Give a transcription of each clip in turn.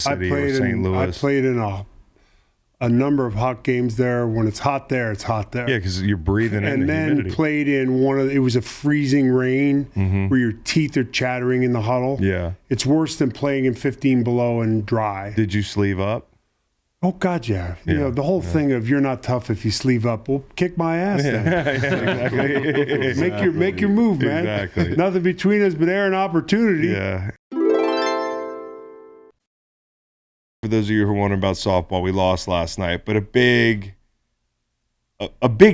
City or St. Louis. I played in a number of hot games there. When it's hot there, it's hot there. Yeah, because you're breathing in the humidity. And then played in it was a freezing rain where your teeth are chattering in the huddle. Yeah. It's worse than playing in 15 below and dry. Did you sleeve up? Oh, God, yeah. You know, the whole thing of you're not tough if you sleeve up. Well, kick my ass then. Exactly. Make your move, man. Exactly. Nothing between us but air and opportunity. Yeah. For those of you who are wondering about softball, we lost last night. But a big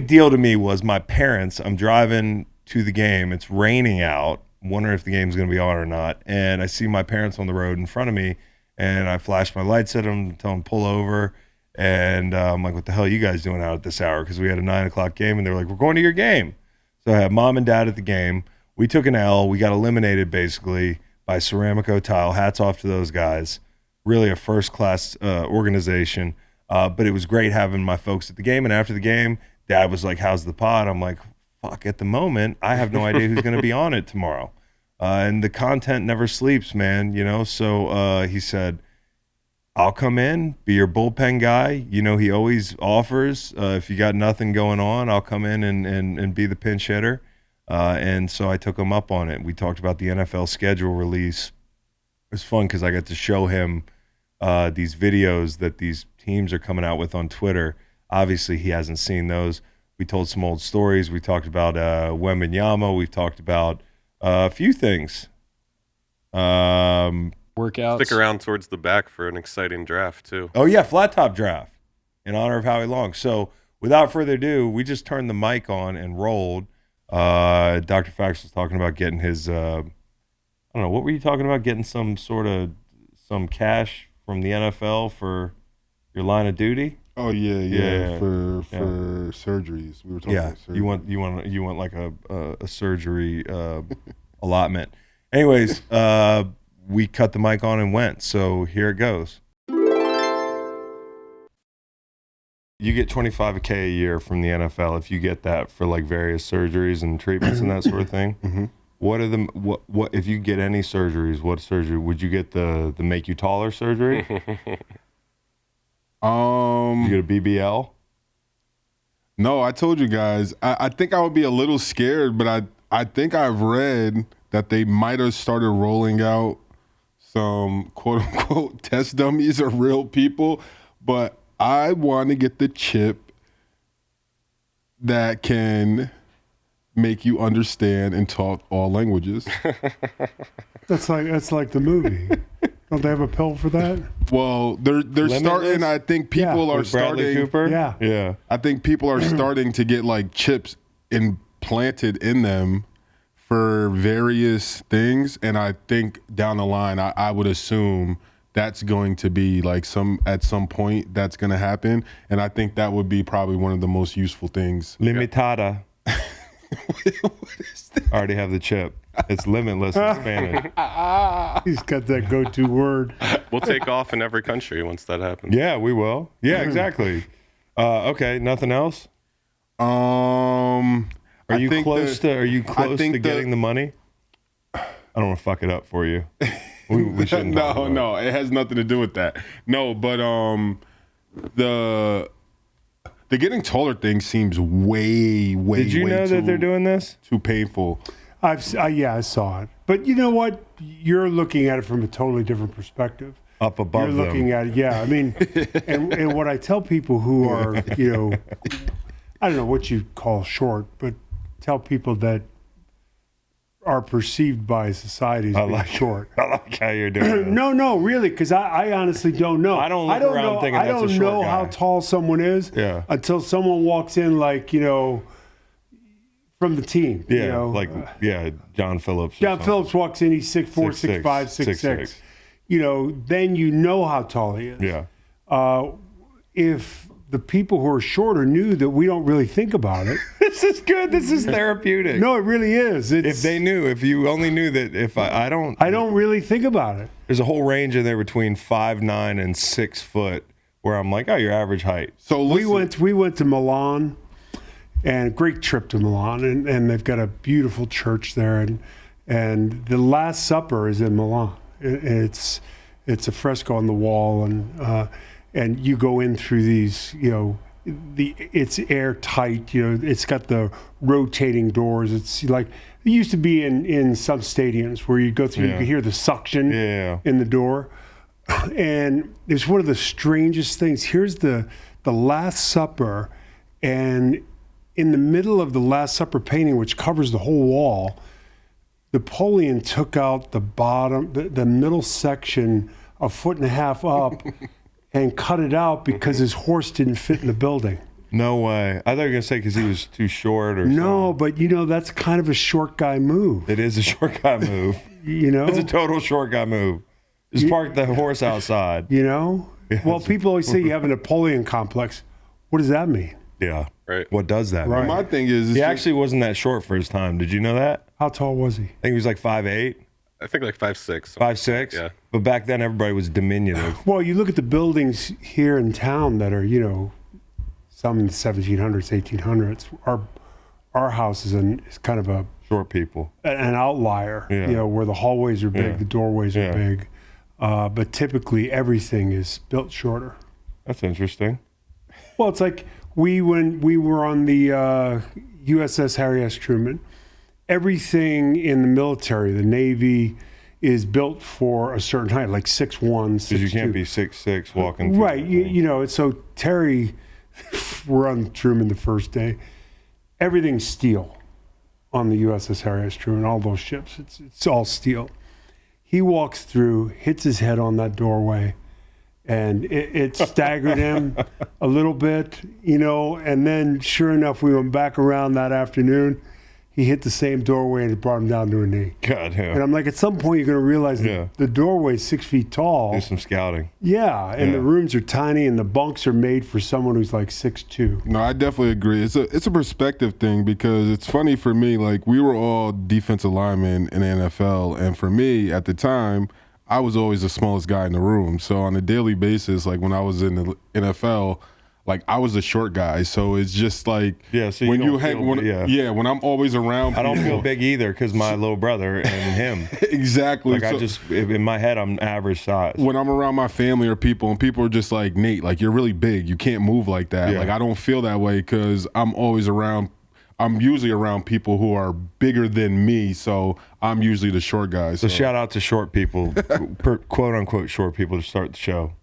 deal to me was my parents. I'm driving to the game. It's raining out. Wondering if the game's going to be on or not. And I see my parents on the road in front of me. And I flash my lights at them, tell them pull over. And I'm like, what the hell are you guys doing out at this hour? Because we had a 9 o'clock game. And they're like, we're going to your game. So I had mom and dad at the game. We took an L. We got eliminated, basically, by Ceramico Tile. Hats off to those guys. Really a first-class organization. But it was great having my folks at the game. And after the game, dad was like, how's the pod? I'm like, fuck, at the moment, I have no idea who's going to be on it tomorrow. And the content never sleeps, man, you know? So he said, I'll come in, be your bullpen guy. You know, he always offers. If you got nothing going on, I'll come in and be the pinch hitter. And so I took him up on it. We talked about the NFL schedule release. It was fun because I got to show him these videos that these teams are coming out with on Twitter. Obviously, he hasn't seen those. We told some old stories. We talked about Wembanyama. We've talked about a few things. Workouts. Stick around towards the back for an exciting draft, too. Oh, yeah, Flat Top draft in honor of Howie Long. So without further ado, we just turned the mic on and rolled. Dr. Fax was talking about getting his, I don't know, what were you talking about? Getting some cash from the NFL for your line of duty? Oh yeah. For surgeries. We were talking about surgery. You want like a surgery allotment. Anyways, we cut the mic on and went. So here it goes. You get $25K a year from the NFL if you get that for like various surgeries and treatments and that sort of thing. Mm-hmm. What if you get any surgeries? What surgery would you get? The make you taller surgery? You get a BBL? No, I told you guys. I think I would be a little scared, but I think I've read that they might have started rolling out some quote unquote test dummies or real people, but I want to get the chip that can make you understand and talk all languages. That's like the movie. Don't they have a pill for that? Well, they're starting. I think people are with Bradley starting. Cooper? Yeah. I think people are starting to get like chips implanted in them for various things, and I think down the line, I would assume that's going to be like at some point that's going to happen, and I think that would be probably one of the most useful things. Limitada. What is that? I already have the chip. It's limitless in Spanish. He's got that go-to word. We'll take off in every country once that happens. Yeah, we will. Yeah, exactly. Okay, nothing else? Are you close to getting the money? I don't want to fuck it up for you. We shouldn't. No, it has nothing to do with that. No, but the getting taller thing seems way. Did you know that they're doing this? Too painful. I saw it. But you know what? You're looking at it from a totally different perspective. Up above them. You're looking at it, yeah. I mean, and what I tell people who are, I don't know what you call short, but tell people that are perceived by society as being short. I like how you're doing it. No, really, because I honestly don't know. I don't look around thinking that's a short guy. I don't know how tall someone is until someone walks in, like, from the team. Yeah, John Phillips. John Phillips walks in, he's 6'4", 6'5", 6'6". Then you know how tall he is. Yeah. If the people who are shorter knew that we don't really think about it. This is good. This is therapeutic. No, it really is. If they knew, if you only knew that I don't really think about it. There's a whole range in there between 5'9" and 6 foot where I'm like, oh, your average height. So we went to Milan, and great trip to Milan, and they've got a beautiful church there, and the Last Supper is in Milan. It's It's a fresco on the wall, and you go in through these, it's airtight. It's got the rotating doors. It's like it used to be in some stadiums where you go through, you could hear the suction in the door. And it's one of the strangest things. Here's the Last Supper, and in the middle of the Last Supper painting, which covers the whole wall, Napoleon took out the bottom, the middle section, a foot and a half up, and cut it out because his horse didn't fit in the building. No way. I thought you were going to say because he was too short or No, something. but that's kind of a short guy move. It is a short guy move. It's a total short guy move. Just park the horse outside. Well, people always say you have a Napoleon complex. What does that mean? Yeah. Right. What does that Right. mean? My thing is, He actually wasn't that short for his time. Did you know that? How tall was he? I think he was like 5'8", I think like 5'6". 5'6". Yeah. But back then, everybody was diminutive. Well, you look at the buildings here in town that are, some in the 1700s, 1800s. Our house is kind of Short people. an outlier, Yeah. where the hallways are big, Yeah. the doorways are Yeah. big. But typically everything is built shorter. That's interesting. Well, it's like when we were on the USS Harry S. Truman, everything in the military, the Navy, is built for a certain height, like 6'1", 6'2". Because you can't be 6'6" walking through Right. the thing. So Terry, we're on Truman the first day. Everything's steel on the USS Harry S. Truman, all those ships. It's all steel. He walks through, hits his head on that doorway, and it staggered him a little bit, and then sure enough, we went back around that afternoon. He hit the same doorway and it brought him down to a knee. God, yeah. And I'm like, at some point, you're going to realize Yeah. the doorway's 6 feet tall. Do some scouting. Yeah, and Yeah. the rooms are tiny, and the bunks are made for someone who's like 6'2". No, I definitely agree. It's a perspective thing because it's funny for me. Like we were all defensive linemen in the NFL, and for me at the time, I was always the smallest guy in the room. So on a daily basis, like when I was in the NFL, like I was a short guy. So it's just like So when don't you hang, feel- when, when I'm always around, I don't people- feel big either because my little brother and him. exactly. Like So- I just in my head, I'm average size. when I'm around my family or people, and people are just like, Nate, like you're really big. You can't move like that. Yeah. Like I don't feel that way because I'm usually around people who are bigger than me. So I'm usually the short guy. So shout out to short people, quote unquote short people, to start the show.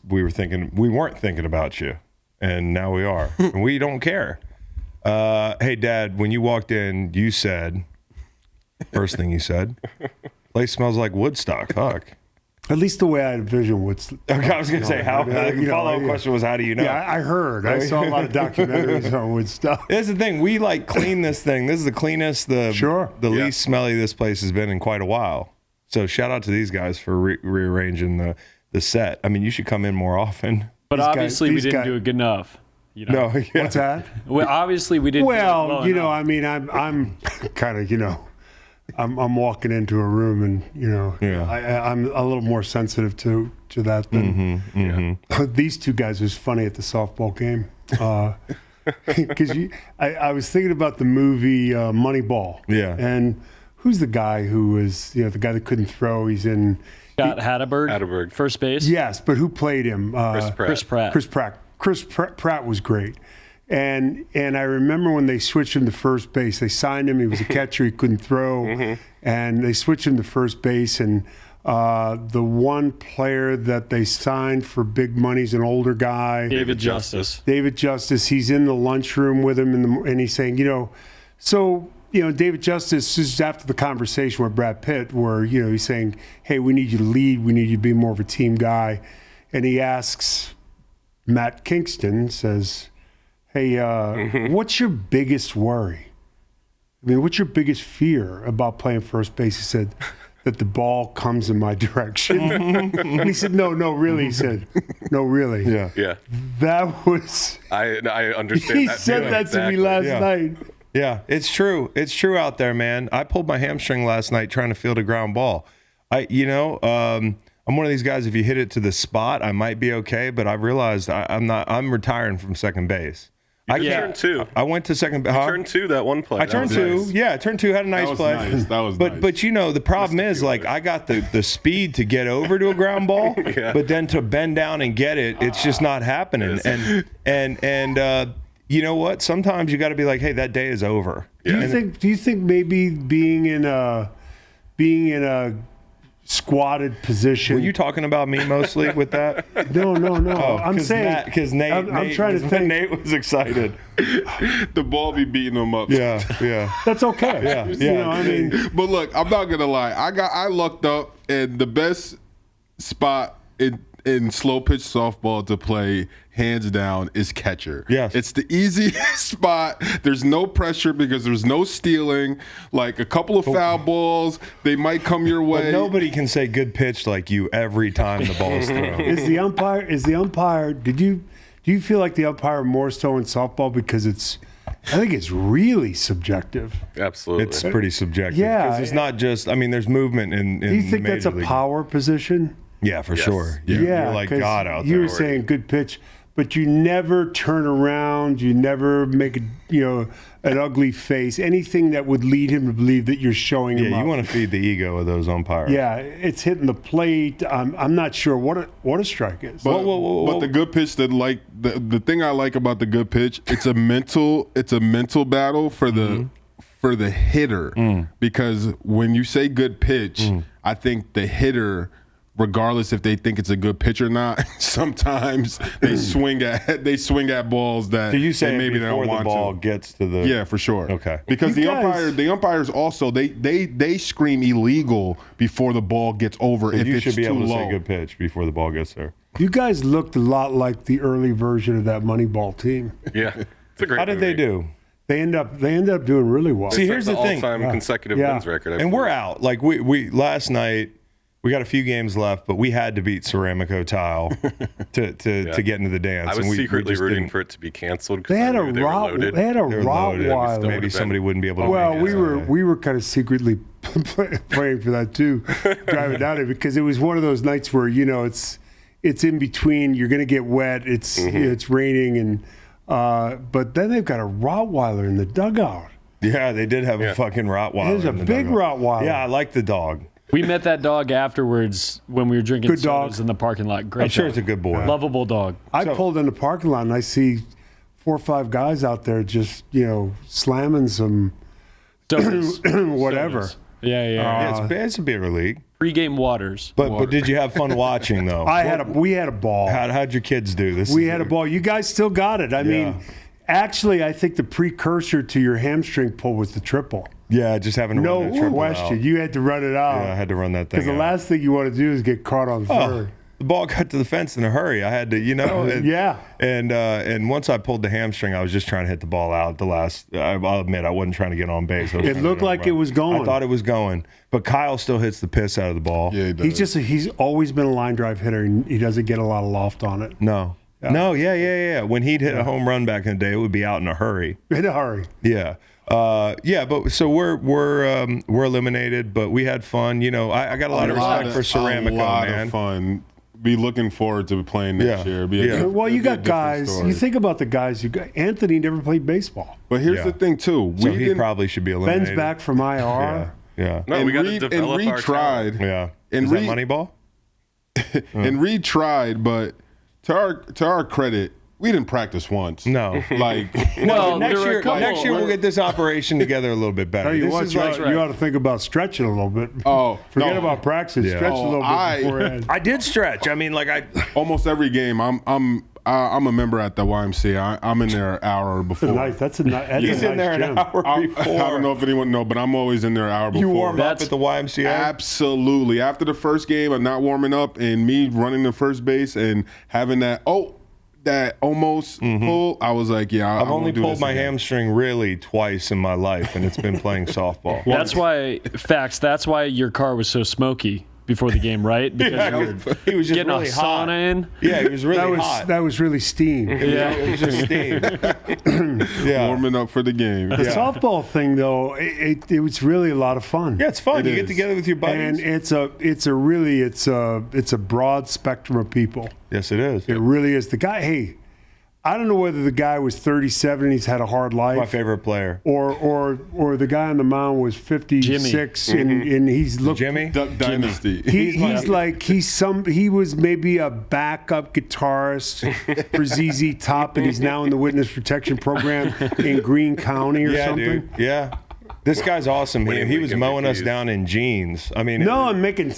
We weren't thinking about you, and now we are, and we don't care. Hey, Dad, when you walked in, you said, first thing you said, place smells like Woodstock. Fuck. At least the way I envision what's. Okay, I was gonna say how. The follow-up question was, how do you know? Yeah, I heard. I saw a lot of documentaries on Woodstock. Here's the thing: we like clean this thing. This is the cleanest, the least smelly this place has been in quite a while. So shout out to these guys for rearranging the set. I mean, you should come in more often. But These obviously, we these didn't guys- do it good enough. No, yeah. What's that? Well, obviously, we didn't. Well, do it I enough. mean, I'm kind of, I'm walking into a room and, I'm a little more sensitive to that than these two guys. It was funny at the softball game. Because I was thinking about the movie Moneyball. Yeah. And who's the guy who was, the guy that couldn't throw? He's in. Got Hatterberg, first base. Yes, but who played him? Chris Pratt. Chris Pratt. Chris Pratt was great. And I remember when they switched him to first base, they signed him. He was a catcher. He couldn't throw. And they switched him to first base. And the one player that they signed for big money is an older guy. David Justice. David Justice. He's in the lunchroom with him, and he's saying, David Justice is after the conversation with Brad Pitt where, he's saying, hey, we need you to lead. We need you to be more of a team guy. And he asks Matt Kingston, says, hey, what's your biggest worry? I mean, what's your biggest fear about playing first base? He said, that the ball comes in my direction. And he said, no, really. He said, no, really. Yeah. Yeah. That was, I understand he that said feeling, that to me exactly. last Yeah. night. Yeah, it's true. It's true out there, man. I pulled my hamstring last night trying to field a ground ball. I'm one of these guys, if you hit it to the spot, I might be okay, but I've realized I'm retiring from second base. You turned 2. I went to second. Turned 2 that one play. I turned 2. nice. Yeah, I turned 2. Had a nice play. Nice. That was but nice. but the problem is like I got the speed to get over to a ground ball, but then to bend down and get it, it's just not happening. And you know what? Sometimes you got to be like, hey, that day is over. Do you think maybe being in a squatted position? Were you talking about me mostly with that? No. I'm saying because Nate. I'm trying to think. Nate was excited. The ball be beating them up. Yeah. That's okay. Yeah. You know, I mean, But look, I'm not gonna lie. I lucked up, and the best spot in slow pitch softball to play, hands down, is catcher. Yes. It's the easiest spot. There's no pressure because there's no stealing. Like a couple of foul balls, they might come your way. But nobody can say good pitch like you every time the ball's thrown. is the umpire? Do you feel like the umpire more so in softball because I think it's really subjective. Absolutely. It's pretty subjective. Yeah. Because it's not just. I mean, there's movement in. Do you think that's a Major League. power position? Yeah, for Yes. sure. Yeah, You're like 'cause God out you there. were saying good pitch, but you never turn around. You never make an ugly face. Anything that would lead him to believe that you're showing him Yeah, up. you want to feed the ego of those umpires. Yeah, it's hitting the plate. I'm not sure what a strike is. But, but the good pitch the thing I like about the good pitch, it's a mental battle for the hitter, because when you say good pitch, I think the hitter, regardless if they think it's a good pitch or not, sometimes they swing at balls that So you say maybe they before don't the want ball to. gets to the. Yeah, for sure. Okay. Because You the umpires also they scream illegal before the ball gets over if You it's should be too able to low. say good pitch before the ball gets there. You guys looked a lot like the early version of that Moneyball team. Yeah. It's a great How did they movie. do? They end up doing really well. See, Set here's the thing. all-time consecutive Yeah. wins record. I And we're believe. out. Like we last night, we got a few games left, but we had to beat Ceramico Tile to get into the dance. I was and we secretly just rooting didn't. for it to be canceled They because had I a knew they were loaded. Loaded. Rottweiler. Maybe somebody wouldn't be able to. Well, make it. we were kind of secretly praying for that too, driving down it, because it was one of those nights where it's in between. You're going to get wet. It's raining, and but then they've got a Rottweiler in the dugout. Yeah, they did have a fucking Rottweiler. There's a in the big dugout. Rottweiler. Yeah, I like the dog. We met that dog afterwards when we were drinking Good dog. sodas in the parking lot. Great I'm sure dog. it's a good boy. Lovable dog. I pulled in the parking lot and I see 4 or 5 guys out there just slamming some Sodas. whatever. Sodas. Yeah. Yeah, it's a beer league. Pre-game waters. But did you have fun watching though? We had a ball. How'd your kids do this? We had a ball. You guys still got it. I mean, actually, I think the precursor to your hamstring pull was the triple. Yeah, just having to No run that triple question. out. You had to run it out. Yeah, I had to run that thing. Because the out. last thing you want to do is get caught on third. The ball got to the fence in a hurry. I had to, and, Yeah. And once I pulled the hamstring, I was just trying to hit the ball out. I'll admit, I wasn't trying to get on base. It looked like it was going. I thought it was going, but Kyle still hits the piss out of the ball. Yeah, he does. He's always been a line drive hitter, and he doesn't get a lot of loft on it. No, yeah. When he'd hit a home run back in the day, it would be out in a hurry. In a hurry. Yeah. But so we're eliminated, but we had fun. I got a lot of respect for Ceramico, A lot man. of fun. Be looking forward to playing next Yeah. year. Yeah. Well, you it'll be a got different guys. story. You think about the guys. You got Anthony never played baseball. But here's Yeah. the thing too. So We he didn't. probably should be eliminated. Ben's back from IR. Yeah. No, and we got to Reed, develop and our Reed talent. tried. Yeah. And Is Reed- that Moneyball? And Reed tried, but to our credit, we didn't practice once. No. Like Well, next there were year, a couple. next year we'll get this operation together a little bit better. Tell you This what, is you, like- ought, you ought to think about stretching a little bit. Oh, forget no. about practice. Yeah. Stretch a little bit beforehand. I did stretch. I mean, almost every game, I'm a member at the YMCA. I'm in there an hour before. That's a nice. he's in there gym. an hour I before. don't know if anyone know, but I'm always in there an hour before. You warm up That's- at the YMCA? Absolutely. After the first game, I'm not warming up, and me running the first base and having that almost pull, I was like, yeah, I've only pulled my again. hamstring really twice in my life, and it's been playing softball. That's why your car was so smoky before the game, right? Because you were He was just getting really a hot. sauna in. Yeah, he was really hot. That was really steam. Yeah. It was just steam. Yeah. Warming up for the game. The softball thing, though, it was really a lot of fun. Yeah, it's fun. It You get is. together with your buddies. And it's a broad spectrum of people. Yes, it is. It really is. The guy, hey, I don't know whether the guy was 37 and he's had a hard life. My favorite player. Or the guy on the mound was 56 and he's looked Jimmy? Duck Dynasty. He was maybe a backup guitarist for ZZ Top, and he's now in the witness protection program in Greene County or something. Dude. Yeah. This guy's awesome. He was mowing us down in jeans. I mean, I'm making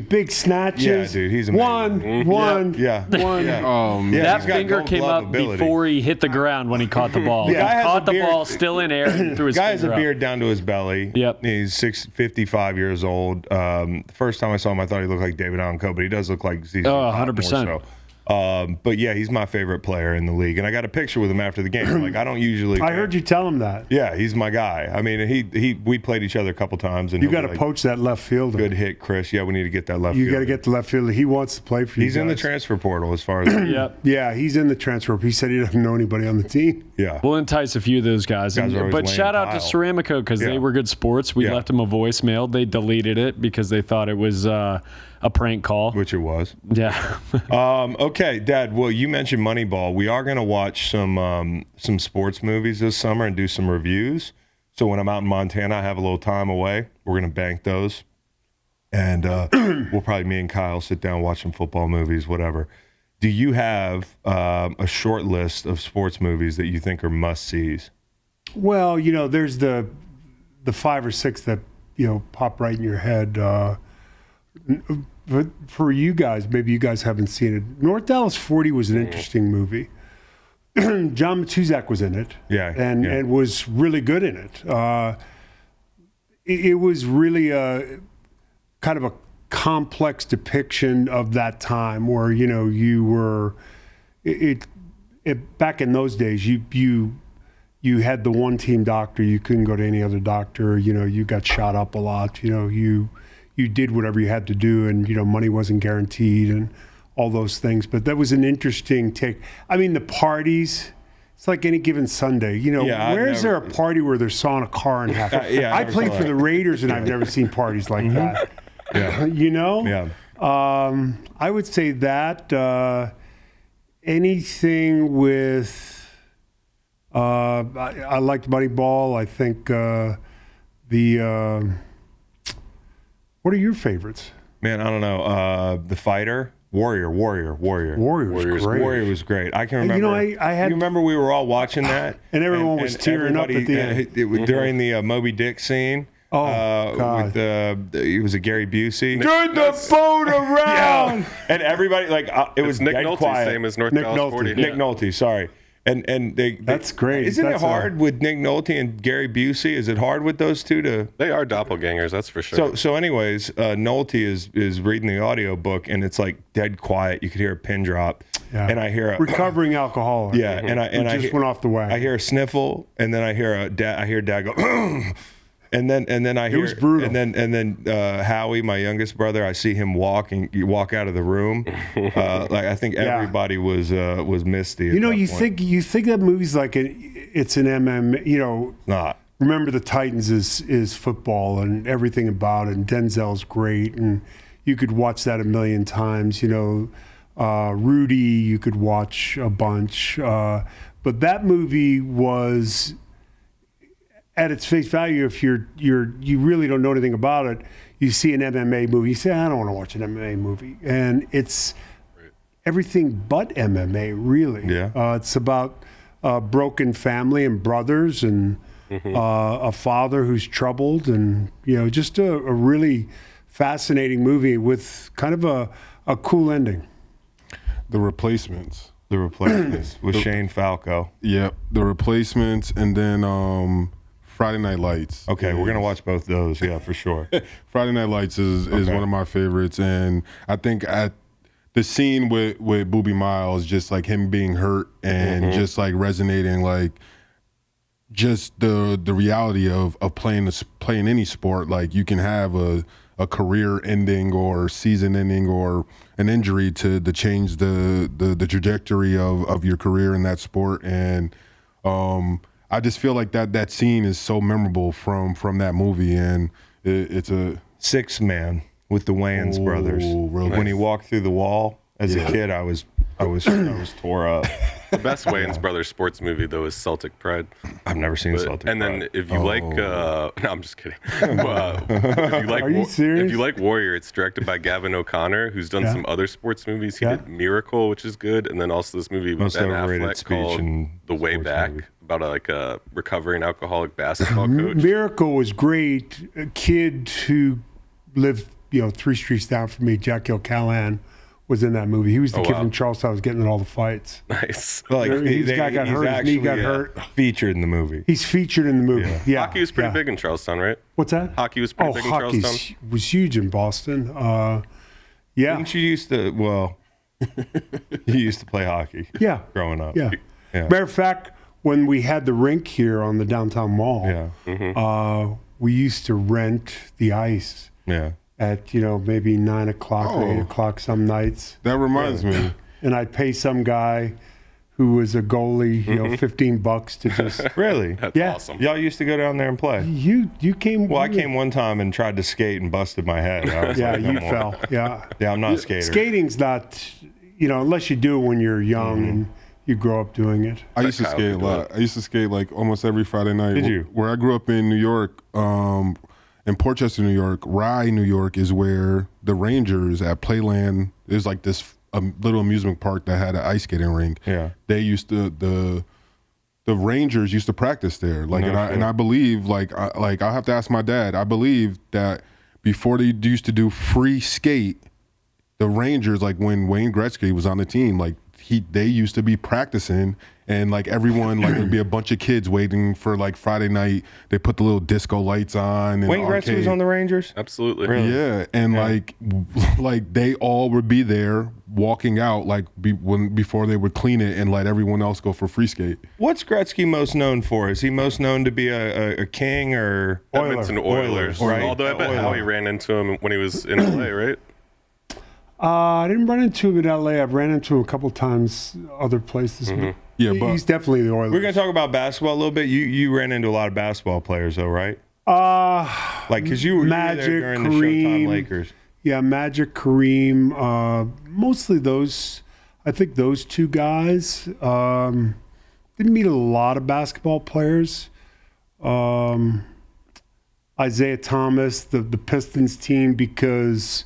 big snatches. Yeah, dude, he's amazing. One. Yeah. That he's got finger gold came glove up ability. before he hit the ground when he caught the ball. The guy He has caught a the beard. ball still in air and threw his Guy has a finger up. beard down to his belly. Yep. He's 55 years old. The first time I saw him, I thought he looked like David Allen Coe, but he does look like ZZ Top 100%. more so. But yeah, he's my favorite player in the league, and I got a picture with him after the game. Like I don't usually. I heard you tell him that. Yeah, he's my guy. I mean, we played each other a couple times, and You got to poach that left fielder. Good hit, Chris. Yeah, we need to get that left. You got to get the left fielder. He wants to play for you. He's in the guys. transfer portal, as far as Yep. Yeah, he's in the transfer. He said he doesn't know anybody on the team. yeah. We'll entice a few of those guys. Guys are always But laying shout out to pile. Ceramico because they Yeah. were good sports. We Yeah. left them a voicemail. They deleted it because they thought it was a prank call. Which it was. Yeah. Okay, Dad. Well, you mentioned Moneyball. We are going to watch some sports movies this summer and do some reviews. So when I'm out in Montana, I have a little time away. We're going to bank those, and we'll probably me and Kyle sit down, watch some football movies, whatever. Do you have a short list of sports movies that you think are must-sees? Well, there's the 5 or 6 that pop right in your head. But for you guys, maybe you guys haven't seen it. North Dallas 40 was an interesting movie. John Matuzak was in it, and was really good in it. It was really a kind of a complex depiction of that time, where you were back in those days. You had the one team doctor. You couldn't go to any other doctor. You got shot up a lot. You did whatever you had to do, and money wasn't guaranteed and all those things. But that was an interesting take. I mean, the parties, it's like any given Sunday. Where's there a party where they're sawing a car in half? I played for the Raiders, and I've never seen parties like that. Yeah. Yeah. I would say that anything with I liked Moneyball. I think what are your favorites? Man, I don't know. The Fighter, Warrior. Warrior was great. Warrior was great. I can remember. I had. You remember we were all watching that, and everyone was tearing up at the end during the Moby Dick scene. Oh God! It was a Gary Busey. Turn the boat around. Yeah. And everybody it was Nick dead Nolte, quiet. same as North Nick Dallas Nolte. 40. Nick Nolte, sorry. And that's great. Isn't it hard with Nick Nolte and Gary Busey? Is it hard with those two to? They are doppelgangers, that's for sure. So anyways, Nolte is reading the audio book, and it's like dead quiet. You could hear a pin drop, and I hear a recovering alcoholic. Yeah, and I just went off the wagon. I hear a sniffle, and then I hear Dad go. And then I hear, it was brutal. And then Howie, my youngest brother, I see him walk out of the room. I think everybody was misty. You think that movie's like it's an MM. Not. Remember the Titans is football and everything about it. And Denzel's great, and you could watch that a million times. Rudy, you could watch a bunch, but that movie was. At its face value, if you really don't know anything about it, you see an MMA movie, you say, I don't want to watch an MMA movie. And it's everything but MMA, really. Yeah. It's about a broken family and brothers and a father who's troubled, and just a really fascinating movie with kind of a cool ending. The Replacements. The Replacements with Shane Falco. Yep. The Replacements, and then Friday Night Lights. Okay, we're gonna watch both those. Yeah, for sure. Friday Night Lights is one of my favorites, and I think at the scene with Boobie Miles, just like him being hurt and just like resonating, like just the reality of playing any sport. Like you can have a career ending or season ending or an injury to change the trajectory of your career in that sport, and I just feel like that scene is so memorable from that movie, and it's a 6 Man with the Wayans brothers. Real When he walked through the wall as a kid, I was I was tore up. The best Wayans Brothers sports movie though is Celtic Pride. I've never seen But- Celtic. and then Pride. if you like, no, I'm just kidding. If you like, Are you serious? If you like Warrior, it's directed by Gavin O'Connor, who's done Yeah. some other sports movies. He Yeah. did Miracle, which is good, and then also this movie with Most Ben overrated Affleck speech called in The Way sports Back, movie. about a recovering alcoholic basketball coach. Miracle was great. A kid who lived, 3 streets down from me, Jack Callahan, was in that movie. He was the kid wow. from Charlestown. Was getting in all the fights. Nice. Like, He's got hurt, his knee got hurt. Featured in the movie. He's featured in the movie. Yeah, Hockey was pretty big in Charlestown, right? What's that? Hockey was pretty big in hockey Charlestown. was huge in Boston. Yeah, Didn't you used to? Well, you used to play hockey. yeah, Growing up. yeah. Yeah. Matter of fact, when we had the rink here on the downtown mall, Yeah. we used to rent the ice Yeah. at maybe 9 o'clock or 8 o'clock some nights. That reminds me. And I'd pay some guy who was a goalie, $15 to just. Really? That's Yeah. awesome. Y'all used to go down there and play. You came. Well, I came one time and tried to skate and busted my head. I was Yeah, like, no you more. fell. Yeah, Yeah, I'm not a skater. skating's not. Unless you do it when you're young and you grow up doing it. I used to Kyle skate a could do lot. I used to skate like almost every Friday night. Did you? Where I grew up in New York, in Portchester, New York, Rye, New York, is where the Rangers at Playland. There's like this little amusement park that had an ice skating rink. Yeah. They used to the Rangers used to practice there. Like, No and shit. I believe I have to ask my dad. I believe that before they used to do free skate, the Rangers, like when Wayne Gretzky was on the team, like they used to be practicing, and like everyone, like there'd be a bunch of kids waiting for like Friday night. They put the little disco lights on. And Wayne Gretzky was on the Rangers? Absolutely. Really? Yeah, and like they all would be there walking out before they would clean it and let everyone else go for free skate. What's Gretzky most known for? Is he most known to be a king or Edmonton Oilers. Right. Although I bet Howie ran into him when he was in LA, right? I didn't run into him in L.A. I've ran into him a couple times other places. Yeah, but He's definitely the Oilers. We're going to talk about basketball a little bit. You ran into a lot of basketball players, though, right? Like, because you were there Magic, during the Kareem. Showtime Lakers. Yeah, Magic, Kareem, mostly those. I think those two guys. Didn't meet a lot of basketball players. Isaiah Thomas, the Pistons team, because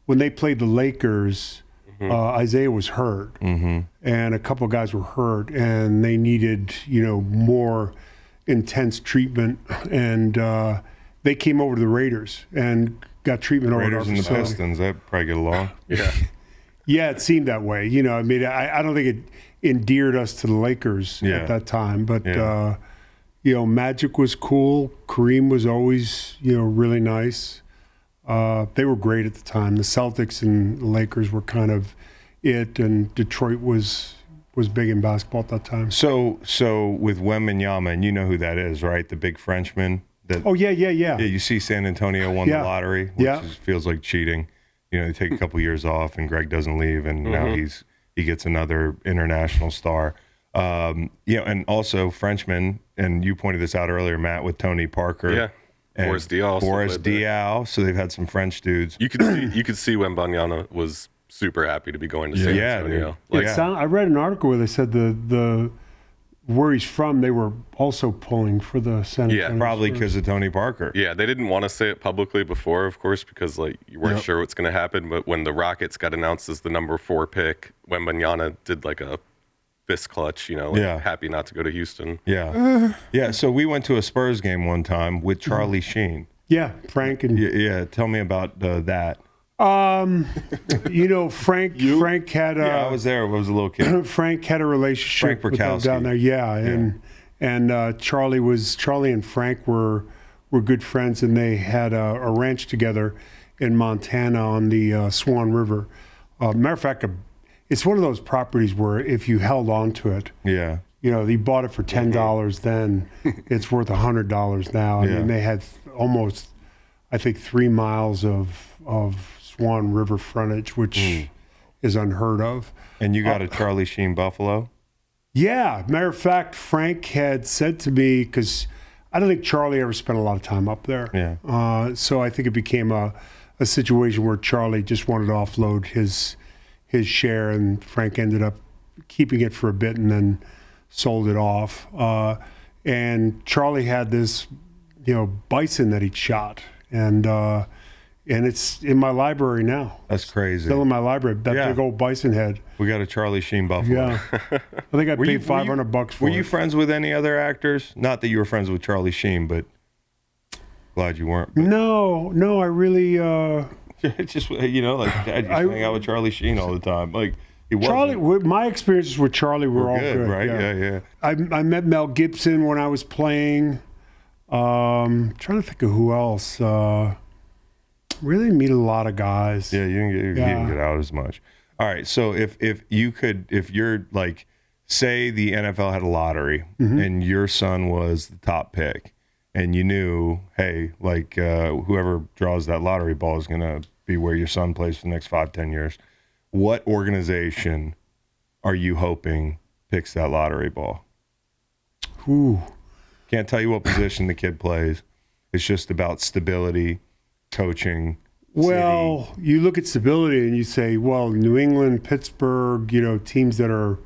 when they played the Lakers, Isaiah was hurt, and a couple of guys were hurt, and they needed more intense treatment, and they came over to the Raiders and got treatment over at our Raiders and the facility. Pistons, that probably get along. Yeah. Yeah, it seemed that way. I mean, I don't think it endeared us to the Lakers Yeah. at that time, but Yeah. Magic was cool. Kareem was always really nice. They were great at the time. The Celtics and the Lakers were kind of it, and Detroit was big in basketball at that time. So with Wembanyama, and you know who that is, right? The big Frenchman. That, Oh yeah. yeah, you see San Antonio won Yeah. the lottery, which Yeah. feels like cheating. They take a couple years off, and Greg doesn't leave, and now he gets another international star. And also Frenchman, and you pointed this out earlier, Matt, with Tony Parker. Yeah. and Boris Diaw also Boris played there. Diaw. So they've had some French dudes. You could see when Banyana was super happy to be going to San Yeah, Antonio. dude. Like, Yeah. I read an article where they said the where he's from, they were also pulling for the San Yeah, Antonio Probably Spurs. because of Tony Parker. Yeah, they didn't want to say it publicly before, of course, because you weren't sure what's going to happen. But when the Rockets got announced as the number 4 pick, when Banyana did like a fist clutch, Yeah. happy not to go to Houston. Yeah. Yeah. So we went to a Spurs game one time with Charlie Sheen. Yeah, Frank and Yeah. Tell me about that. Frank had Yeah, I was there. I was a little kid. Frank had a relationship Frank with them Burkowski. down there. Yeah, and Charlie and Frank were good friends, and they had a ranch together in Montana on the Swan River. Matter of fact, it's one of those properties where if you held on to it, Yeah. you bought it for $10 then, it's worth $100 now. I Yeah. mean, they had almost, I think, 3 miles of Swan River frontage, which is unheard of. And you got a Charlie Sheen Buffalo? Yeah, matter of fact, Frank had said to me, because I don't think Charlie ever spent a lot of time up there. Yeah. So I think it became a situation where Charlie just wanted to offload his his share, and Frank ended up keeping it for a bit and then sold it off. And Charlie had this, bison that he'd shot, and it's in my library now. That's crazy. Still in my library. That big old bison head. We got a Charlie Sheen buffalo. Yeah, I think I paid $500 for it. Were you friends with any other actors? Not that you were friends with Charlie Sheen, but glad you weren't. But. No, I really. Just like Dad used to hang out with Charlie Sheen all the time. Like he was Charlie. My experiences with Charlie were all good, right? Yeah. I met Mel Gibson when I was playing. Trying to think of who else. Really meet a lot of guys. Yeah, you didn't get out as much. All right, so if you're like, say the NFL had a lottery and your son was the top pick, and you knew, hey, like whoever draws that lottery ball is gonna be where your son plays for the next 5-10 years, what organization are you hoping picks that lottery ball? Ooh. Can't tell you what position the kid plays. It's just about stability, coaching. Well, city. you look at stability and you say, well, New England, Pittsburgh, teams that are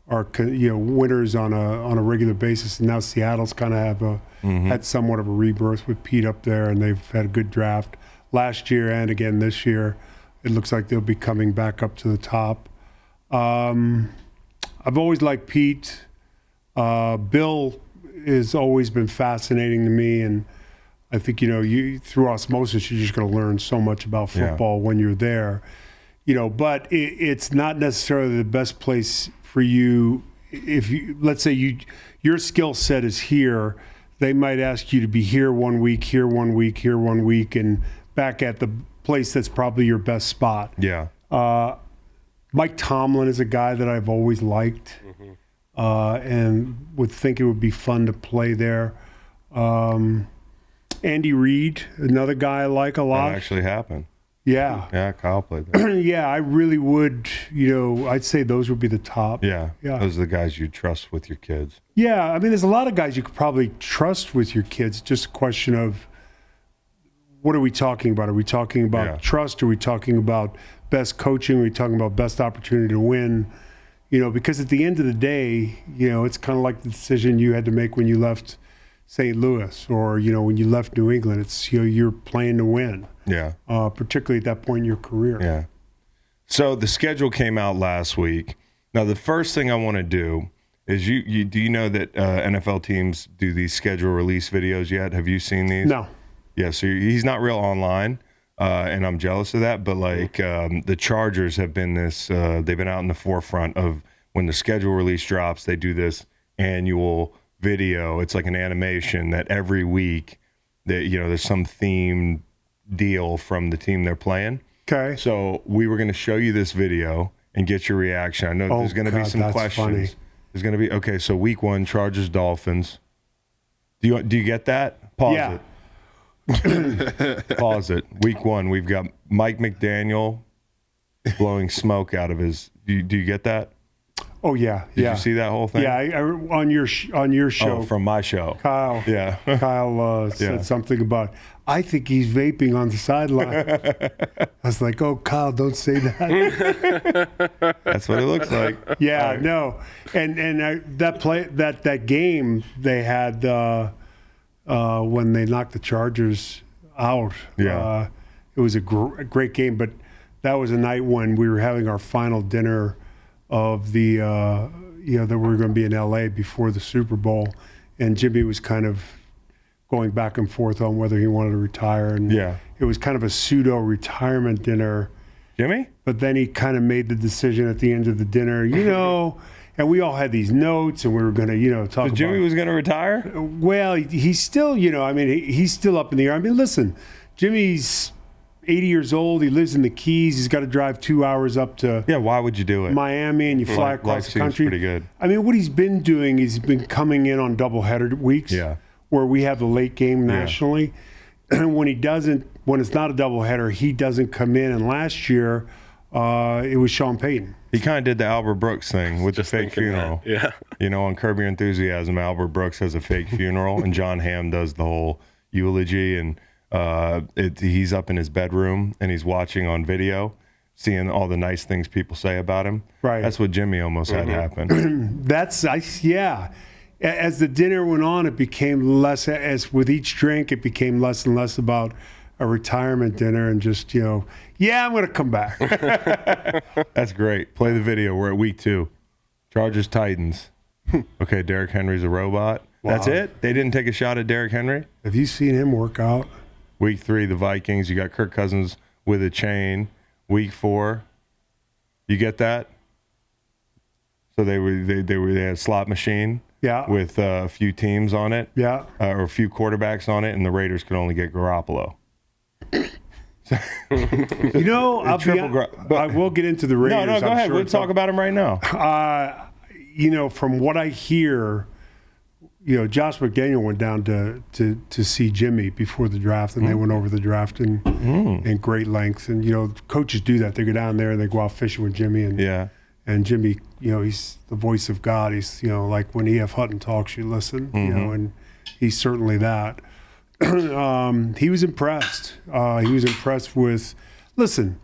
winners on a regular basis, and now Seattle's kind of have had somewhat of a rebirth with Pete up there, and they've had a good draft last year and again this year. It looks like they'll be coming back up to the top. I've always liked Pete. Bill has always been fascinating to me, and I think you through osmosis you're just going to learn so much about football when you're there. But it's not necessarily the best place for you. If you, let's say your skill set is here, they might ask you to be here 1 week, here 1 week, here 1 week, and back at the place that's probably your best spot. Yeah. Mike Tomlin is a guy that I've always liked, and would think it would be fun to play there. Andy Reid, another guy I like a lot. That actually happened. Yeah. Yeah, Kyle played there. Yeah, I really would, I'd say those would be the top. Yeah. Yeah. Those are the guys you trust with your kids. Yeah, I mean, there's a lot of guys you could probably trust with your kids. Just a question of what are we talking about? Are we talking about trust? Are we talking about best coaching? Are we talking about best opportunity to win? Because at the end of the day, it's kind of like the decision you had to make when you left St. Louis or, when you left New England. It's, you're playing to win. Yeah. Particularly at that point in your career. Yeah. So the schedule came out last week. Now, the first thing I want to do is do you know that NFL teams do these schedule release videos yet? Have you seen these? No. Yeah, so he's not real online, and I'm jealous of that. But the Chargers have been they've been out in the forefront of when the schedule release drops, they do this annual video. It's like an animation that every week that there's some themed deal from the team they're playing. Okay. So we were going to show you this video and get your reaction. I know there's going to be some questions. Funny. There's going to be okay. So week 1, Chargers Dolphins. Do you get that? Pause it. Pause it. Week 1, we've got Mike McDaniel blowing smoke out of his. Do you get that? Oh yeah. Did you see that whole thing? Yeah, I on your show. Oh, from my show. Kyle. Yeah. Kyle said something about, I think he's vaping on the sideline. I was like, oh, Kyle, don't say that. That's what it looks like. Yeah, right. No. And that game they had when they knocked the Chargers out. Yeah. It was a great game, but that was a night when we were having our final dinner of the that we were going to be in LA before the Super Bowl, and Jimmy was kind of going back and forth on whether he wanted to retire, and it was kind of a pseudo retirement dinner. Jimmy? But then he kind of made the decision at the end of the dinner, and we all had these notes, and we were going to, talk about. Jimmy was going to retire? Well, he's still, he's still up in the air. I mean, listen, Jimmy's 80 years old. He lives in the Keys. He's got to drive 2 hours up to why would you do it? Miami, and you fly across the country. Pretty good. I mean, what he's been doing is he's been coming in on doubleheader weeks, where we have the late game nationally. And when it's not a doubleheader, he doesn't come in. And last year, it was Sean Payton. He kind of did the Albert Brooks thing with the fake funeral. That. Yeah. On Curb Your Enthusiasm, Albert Brooks has a fake funeral, and John Hamm does the whole eulogy, and he's up in his bedroom and he's watching on video seeing all the nice things people say about him. Right. That's what Jimmy almost had happen. Yeah. As the dinner went on, it became less, as with each drink, it became less and less about a retirement dinner and just, I'm going to come back. That's great. Play the video. We're at week 2. Chargers, Titans. Okay, Derrick Henry's a robot. Wow. That's it? They didn't take a shot at Derrick Henry? Have you seen him work out? Week 3, the Vikings. You got Kirk Cousins with a chain. Week 4, you get that? So they had a slot machine. Yeah. With a few teams on it. Yeah. Or a few quarterbacks on it, and the Raiders could only get Garoppolo. I will get into the Raiders. No, go ahead. Sure we'll talk about them right now. From what I hear, Josh McDaniel went down to see Jimmy before the draft, and they went over the draft in great length. And coaches do that; they go down there and they go out fishing with Jimmy. And and Jimmy, he's the voice of God. He's like when E.F. Hutton talks, you listen. And he's certainly that. He was impressed. He was impressed with. Listen,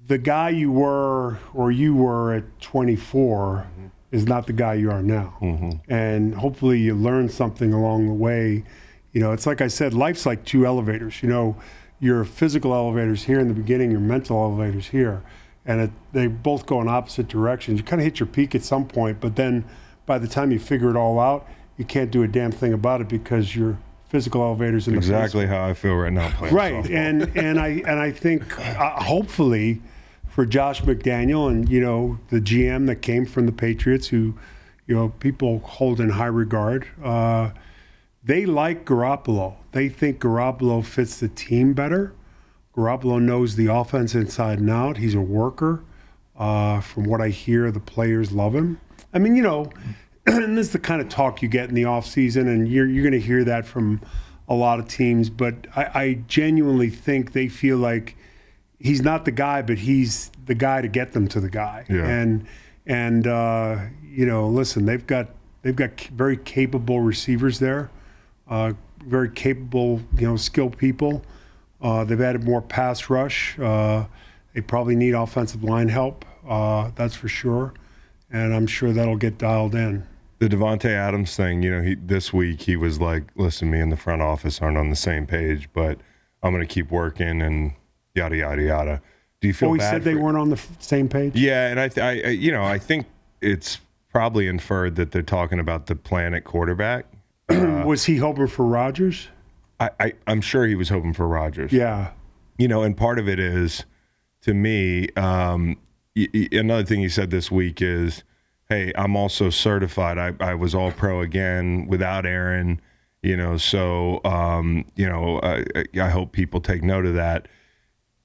the guy you were at 24 is not the guy you are now. And hopefully you learn something along the way. It's like I said, life's like 2 elevators. Your physical elevators here in the beginning, your mental elevators here. And they both go in opposite directions. You kind of hit your peak at some point, but then by the time you figure it all out, you can't do a damn thing about it because your physical elevators in the exactly how I feel right now playing right softball. and I think hopefully for Josh McDaniel and the GM that came from the Patriots, who people hold in high regard, they like Garoppolo. They think Garoppolo fits the team better. Garoppolo knows the offense inside and out. He's a worker. From what I hear, the players love him. I mean, and this is the kind of talk you get in the offseason, and you're going to hear that from a lot of teams. But I genuinely think they feel like he's not the guy, but he's the guy to get them to the guy. Yeah. And listen, they've got very capable receivers there, very capable, skilled people. They've added more pass rush. They probably need offensive line help, that's for sure. And I'm sure that'll get dialed in. The Davante Adams thing, this week he was like, listen, me and the front office aren't on the same page, but I'm going to keep working and yada, yada, yada. Do you feel bad? He said they weren't on the same page? Yeah, and I think it's probably inferred that they're talking about the plan at quarterback. Was he hoping for Rodgers? I'm sure he was hoping for Rodgers. Yeah. And part of it is, to me, another thing he said this week is, hey, I'm also certified. I was all pro again without Aaron, so, I hope people take note of that.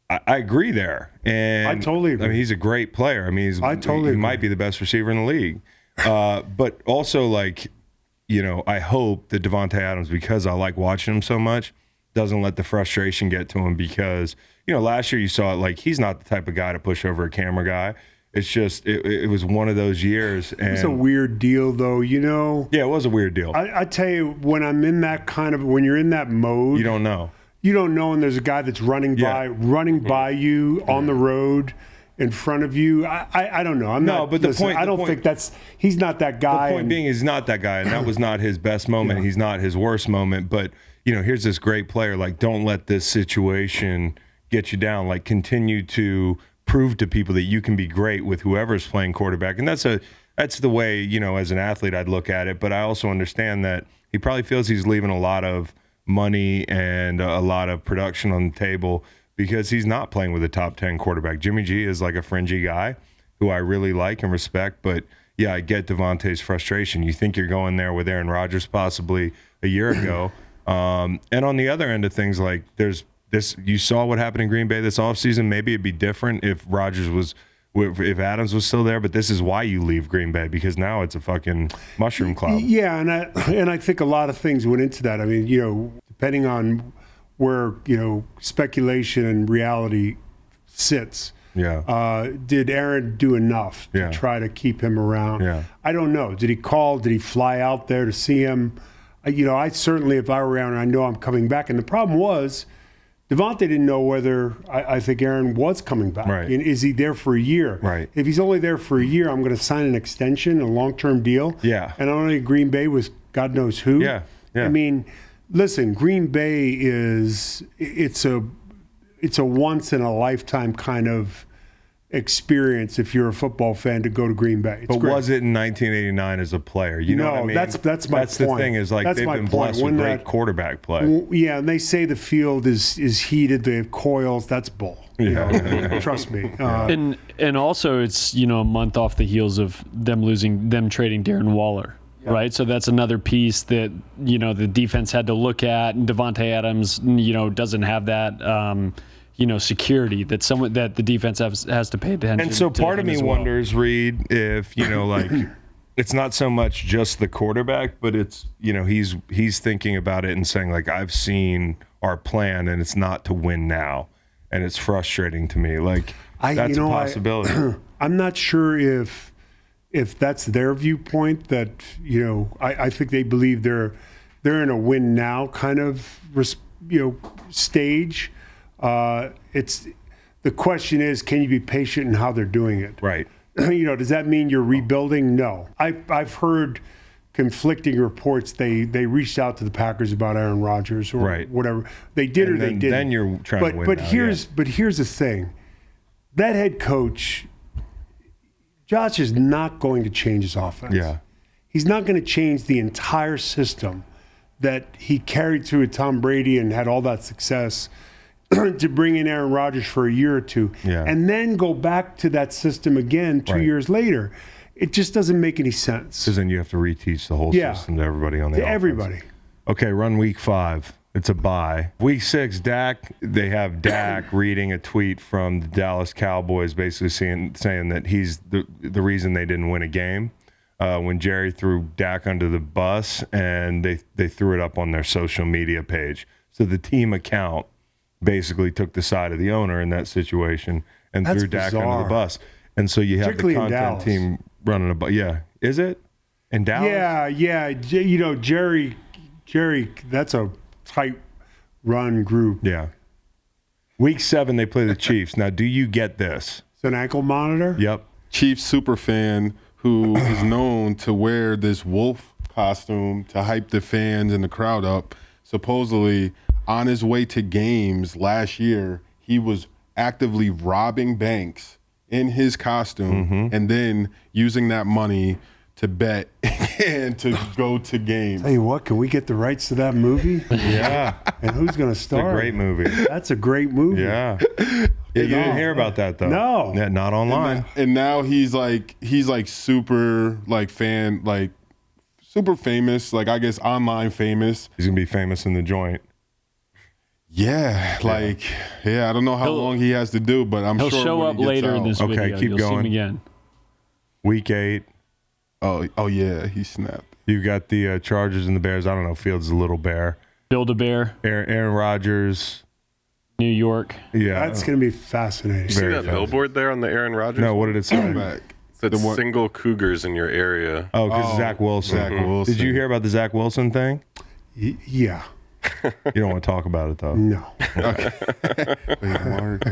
I agree there. And I totally agree. I mean, he's a great player. I mean, he might be the best receiver in the league. But also, I hope that Davante Adams, because I like watching him so much, doesn't let the frustration get to him because, last year you saw it, he's not the type of guy to push over a camera guy. It's just, it was one of those years. And, it was a weird deal, though, Yeah, it was a weird deal. I tell you, when I'm in that when you're in that mode. You don't know. You don't know, and there's a guy that's running by you on the road in front of you. I don't know. I don't think he's not that guy. The point being, he's not that guy, and that was not his best moment. Yeah. He's not his worst moment. But here's this great player. Don't let this situation get you down. Continue to prove to people that you can be great with whoever's playing quarterback. And that's the way as an athlete I'd look at it. But I also understand that he probably feels he's leaving a lot of money and a lot of production on the table because he's not playing with a top 10 quarterback. Jimmy G is a fringy guy who I really like and respect, but yeah, I get Davante's frustration. You think you're going there with Aaron Rodgers possibly a year ago. And on the other end of things, there's this, you saw what happened in Green Bay this offseason. Maybe it'd be different if if Adams was still there, but this is why you leave Green Bay, because now it's a fucking mushroom cloud. Yeah, and I think a lot of things went into that. I mean, depending on where, speculation and reality sits. Yeah. Did Aaron do enough to try to keep him around? Yeah. I don't know. Did he call? Did he fly out there to see him? I certainly, if I were Aaron, I know I'm coming back. And the problem was, Davante didn't know whether I think Aaron was coming back. Right. And is he there for a year? Right. If he's only there for a year, I'm going to sign an extension, a long-term deal. Yeah. And only Green Bay was God knows who. Yeah. I mean, listen, Green Bay it's a once in a lifetime kind of experience if you're a football fan to go to Green Bay. It's But great. was it in 1989 as a player? You know No, what I mean? that's my That's the point. thing is like That's they've my been point. blessed When with great that- quarterback play. Well, yeah, and they say the field is heated, they have coils. That's bull. You know, trust me. And also it's, a month off the heels of them trading Darren Waller. Right. So that's another piece that, the defense had to look at, and Davante Adams, doesn't have that security that the defense has to pay attention to. And so part of me as well. wonders, Reed, if, like it's not so much just the quarterback, but it's, he's thinking about it and saying, like, I've seen our plan and it's not to win now. And it's frustrating to me. Like, that's a possibility. I'm not sure if that's their viewpoint, that, I think they believe they're in a win now kind of, stage. It's the question is, can you be patient in how they're doing it? Right. Does that mean you're rebuilding? No. I've heard conflicting reports. They reached out to the Packers about Aaron Rodgers or Right. whatever. They did And or they then- didn't. then you're trying to win But now, here's the thing. That head coach, Josh, is not going to change his offense. Yeah. He's not going to change the entire system that he carried through with Tom Brady and had all that success to bring in Aaron Rodgers for a year or two, Yeah. and then go back to that system again 2 Right. years later. It just doesn't make any sense Because then you have to reteach the whole Yeah. system to everybody on the to offense. everybody. Okay, run week 5. It's a bye. Week 6, Dak, they have Dak reading a tweet from the Dallas Cowboys basically saying that he's the reason they didn't win a game. When Jerry threw Dak under the bus, and they threw it up on their social media page. So the team account basically took the side of the owner in that situation and That's threw Dak under bizarre. the bus. And so you have the Particularly in content Dallas. team running a bus. Yeah. Is it? In Dallas? Yeah. Jerry, that's a tight run group. Yeah. Week 7, they play the Chiefs. Now, do you get this? It's an ankle monitor. Yep. Chiefs super fan who is known to wear this wolf costume to hype the fans and the crowd up. Supposedly, on his way to games last year, he was actively robbing banks in his costume and then using that money to bet and to go to games. Tell you what, can we get the rights to that movie? Yeah. And who's going to It's a star? great movie. That's a great movie. Yeah. You didn't hear about that, though. No. Yeah, not online. And now he's like super super famous, like I guess online famous. He's going to be famous in the joint. Yeah, I don't know how long he has to do, but I'm He'll sure show when up he gets later in out- this Okay, video. keep You'll see going. him again. Week 8, Oh yeah, he snapped. you got the Chargers and the Bears. I don't know. Fields a little bear. Build-A-Bear, Aaron Rodgers. New York. Yeah. That's going to be fascinating. See Very that fast. billboard there on the Aaron Rodgers? No, what did it say? Back. It said one- single cougars in your area. Oh, because Zach Wilson. Zach Wilson. Did you hear about the Zach Wilson thing? Yeah. You don't want to talk about it, though. No. Wait, Mark.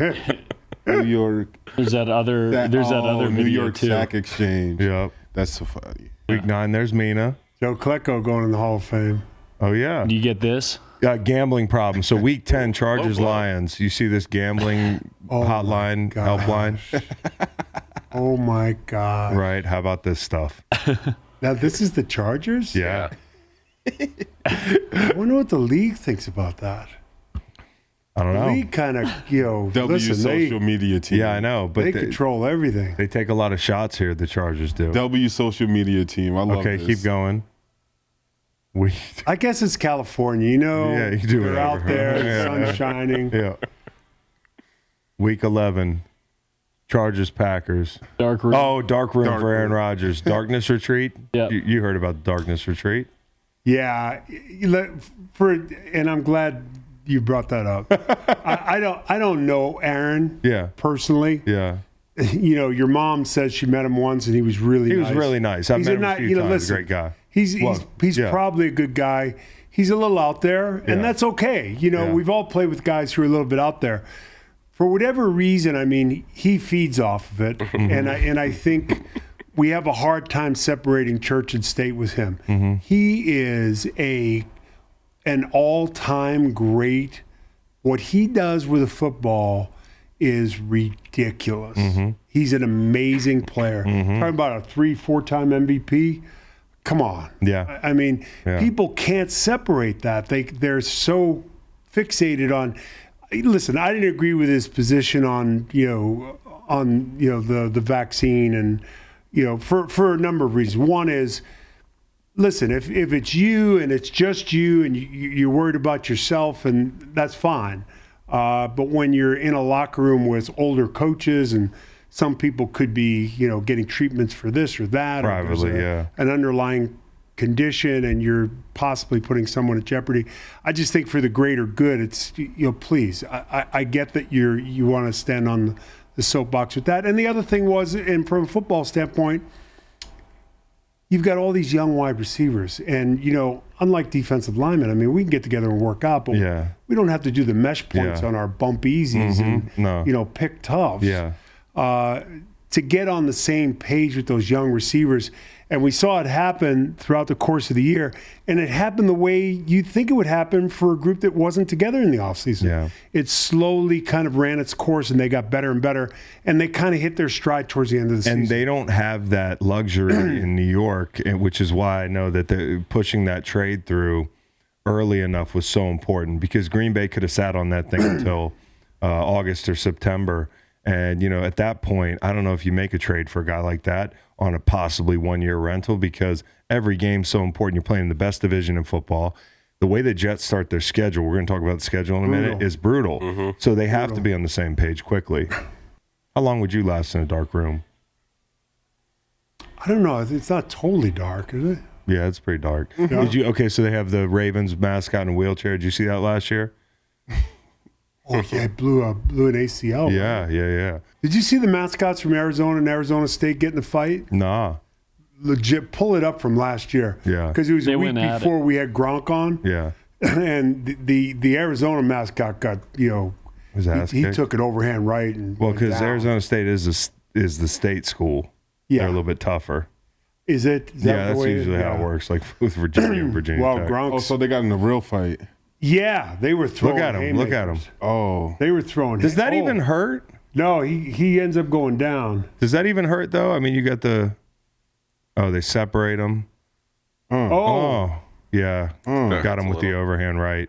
New York. There's that other. There's that other New video York too. Sack Exchange. Yep. That's so funny. Week 9, there's Mina. Joe Klecko going in the Hall of Fame. Oh, yeah. Do you get this? Gambling problem. So week 10, Chargers, Whoa. Lions. You see this gambling hotline, gosh. helpline? Oh, my God. Right. How about this stuff? Now, this is the Chargers? Yeah. I wonder what the league thinks about that. I don't The know. league kind of, W social media team. Yeah, I know. But they they control everything. they take a lot of shots here, the Chargers do. W social media team. I love Okay, this. keep going. I guess it's California, you know. Yeah, you do They're whatever. out there, Yeah. the sun's shining. Yeah. Week 11, Chargers, Packers. Dark room. Oh, dark room Dark for Aaron room. Rodgers. Darkness retreat. Yep. You heard about the darkness retreat? Yeah, and I'm glad you brought that up. I don't know Aaron. Yeah. Personally. Yeah. Your mom says she met him once and he was really He nice. was really nice. I've He's met a him a ni- few times. listen, Great guy. He's Well, yeah. probably a good guy. he's a little out there, and Yeah. that's okay. You know, Yeah. we've all played with guys who are a little bit out there. For whatever reason, I mean, he feeds off of it, and I think we have a hard time separating church and state with him. He is an all-time great. What he does with a football is ridiculous. He's an amazing player. Talking about a 3-4-time MVP. Come on. Yeah. I mean, Yeah. people can't separate that. They're so fixated on. Listen, I didn't agree with his position on the vaccine, and for a number of reasons. One is, listen, if it's you and it's just you and you're worried about yourself, and that's fine. But when you're in a locker room with older coaches, and some people could be, getting treatments for this or that, Privately, or there's an underlying condition, and you're possibly putting someone at jeopardy. I just think for the greater good, it's, please, I get that you want to stand on the soapbox with that. And the other thing was, and from a football standpoint, you've got all these young wide receivers, and unlike defensive linemen, I mean, we can get together and work out, but Yeah. we don't have to do the mesh points Yeah. on our bump easies and No. pick toughs. Yeah. To get on the same page with those young receivers, and we saw it happen throughout the course of the year, and it happened the way you'd think it would happen for a group that wasn't together in the offseason. Yeah. It slowly kind of ran its course, and they got better and better, and they kind of hit their stride towards the end of the season. And they don't have that luxury in New York, which is why I know that pushing that trade through early enough was so important, because Green Bay could have sat on that thing until August or September. And, at that point, I don't know if you make a trade for a guy like that on a possibly 1-year rental, because every game's so important. You're playing the best division in football. The way the Jets start their schedule, we're going to talk about the schedule in a minute, is brutal. So they have to be on the same page quickly. How long would you last in a dark room? I don't know. It's not totally dark, is it? Yeah, it's pretty dark. Okay, so they have the Ravens mascot in a wheelchair. Did you see that last year? Oh, yeah, it blew an ACL. Right? Yeah. Did you see the mascots from Arizona and Arizona State get in a fight? Nah. Legit, pull it up from last year. Yeah. Because it was They a week went at before we had Gronk on. Yeah. And the Arizona mascot got, His ass he kicked. took it overhand right. And Well, went because down. Arizona State is the state school. Yeah. They're a little bit tougher. Is it? Is that Yeah, the that's way usually how it works. Like with Virginia and Virginia Well, Tech. Gronk. Oh, so they got in a real fight. Yeah, they were throwing. Look at him. Look at him. haymakers. Oh. They were throwing. Does that oh, even hurt? No, he ends up going down. Does that even hurt though? I mean, you got they separate them. Oh, yeah. Got him with the overhand right.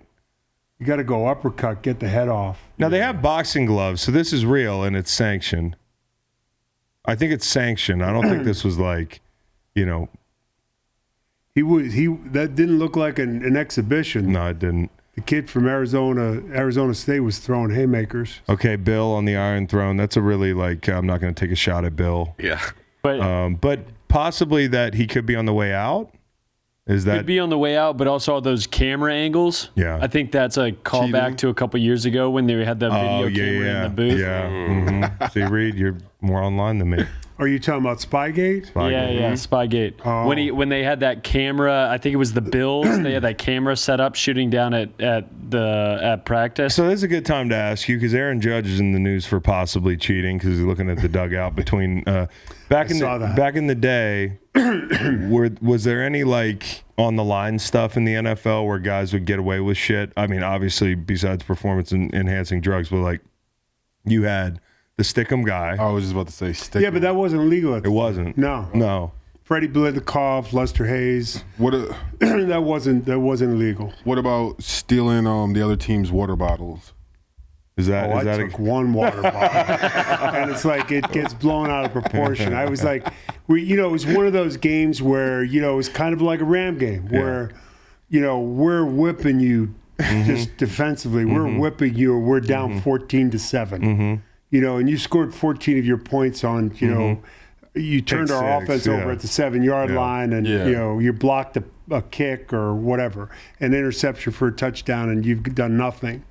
You got to go uppercut, get the head off. Now they have boxing gloves, so this is real and it's sanctioned. I think it's sanctioned. I don't think this was like, That didn't look like an exhibition. no, it didn't. The kid from Arizona State was throwing haymakers. Okay, Bill on the Iron Throne. That's a really I'm not going to take a shot at Bill. Yeah. But Possibly that he could be on the way out. Is could that be on the way out, but also all those camera angles. Yeah. I think that's a callback to a couple years ago when they had that video camera in the booth. Yeah. Mhm. See, Reed, you're more online than me. Are you talking about Spygate? Yeah, Spygate. Oh. When they had that camera, I think it was the Bills. They had that camera set up shooting down at practice. So this is a good time to ask you, because Aaron Judge is in the news for possibly cheating because he's looking at the dugout between back in the day. Was there any on the line stuff in the NFL where guys would get away with shit? I mean, obviously besides performance enhancing drugs, but you had the Stickum guy. I was just about to say stick. Yeah, but that wasn't legal. At the It wasn't. No. Freddie Blitnikov, Lester Hayes. that wasn't illegal. What about stealing the other team's water bottles? I took one water bottle, and it's it gets blown out of proportion. I was it was one of those games where it was kind of like a Ram game where, we're whipping you just defensively. We're whipping you, or we're down 14-7. And you scored 14 of your points on, you turned our offense over at the 7-yard line, and you blocked a kick or whatever, an interception for a touchdown, and you've done nothing.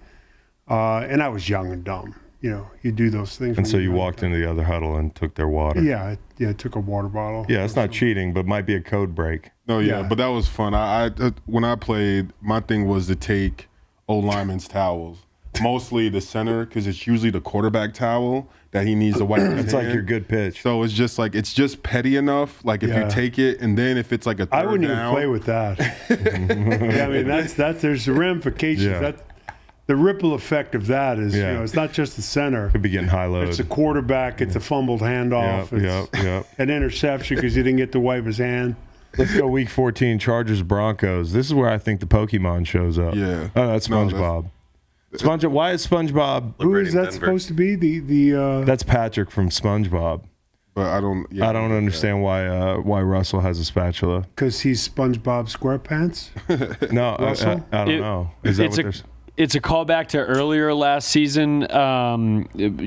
And I was young and dumb. you do those things. And so you walked into the other huddle and took their water. Yeah, I took a water bottle. Yeah, it's not cheating, but might be a code break. No, yeah, Yeah. but that was fun. I when I played, my thing was to take old lineman's towels, mostly the center, because it's usually the quarterback towel that he needs to wipe his It's like hand. your good pitch. So it's just petty enough. Like if Yeah. you take it, and then if it's like a third I wouldn't down, even play with that. Yeah, I mean, that's there's the ramifications. Yeah. That the ripple effect of that is, Yeah. it's not just the center. Could be getting high load. It's a quarterback. It's a fumbled handoff. Yep. It's an interception because he didn't get to wipe his hand. Let's go week 14, Chargers Broncos. This is where I think the Pokemon shows up. Yeah. Oh, that's No, SpongeBob. SpongeBob. Why is SpongeBob? Who is Liberating that Denver. supposed to be? The That's Patrick from SpongeBob. but I don't. Yeah, I don't understand why Russell has a spatula. because he's SpongeBob SquarePants. No, Russell? I don't know. Is that what there's? It's a callback to earlier last season,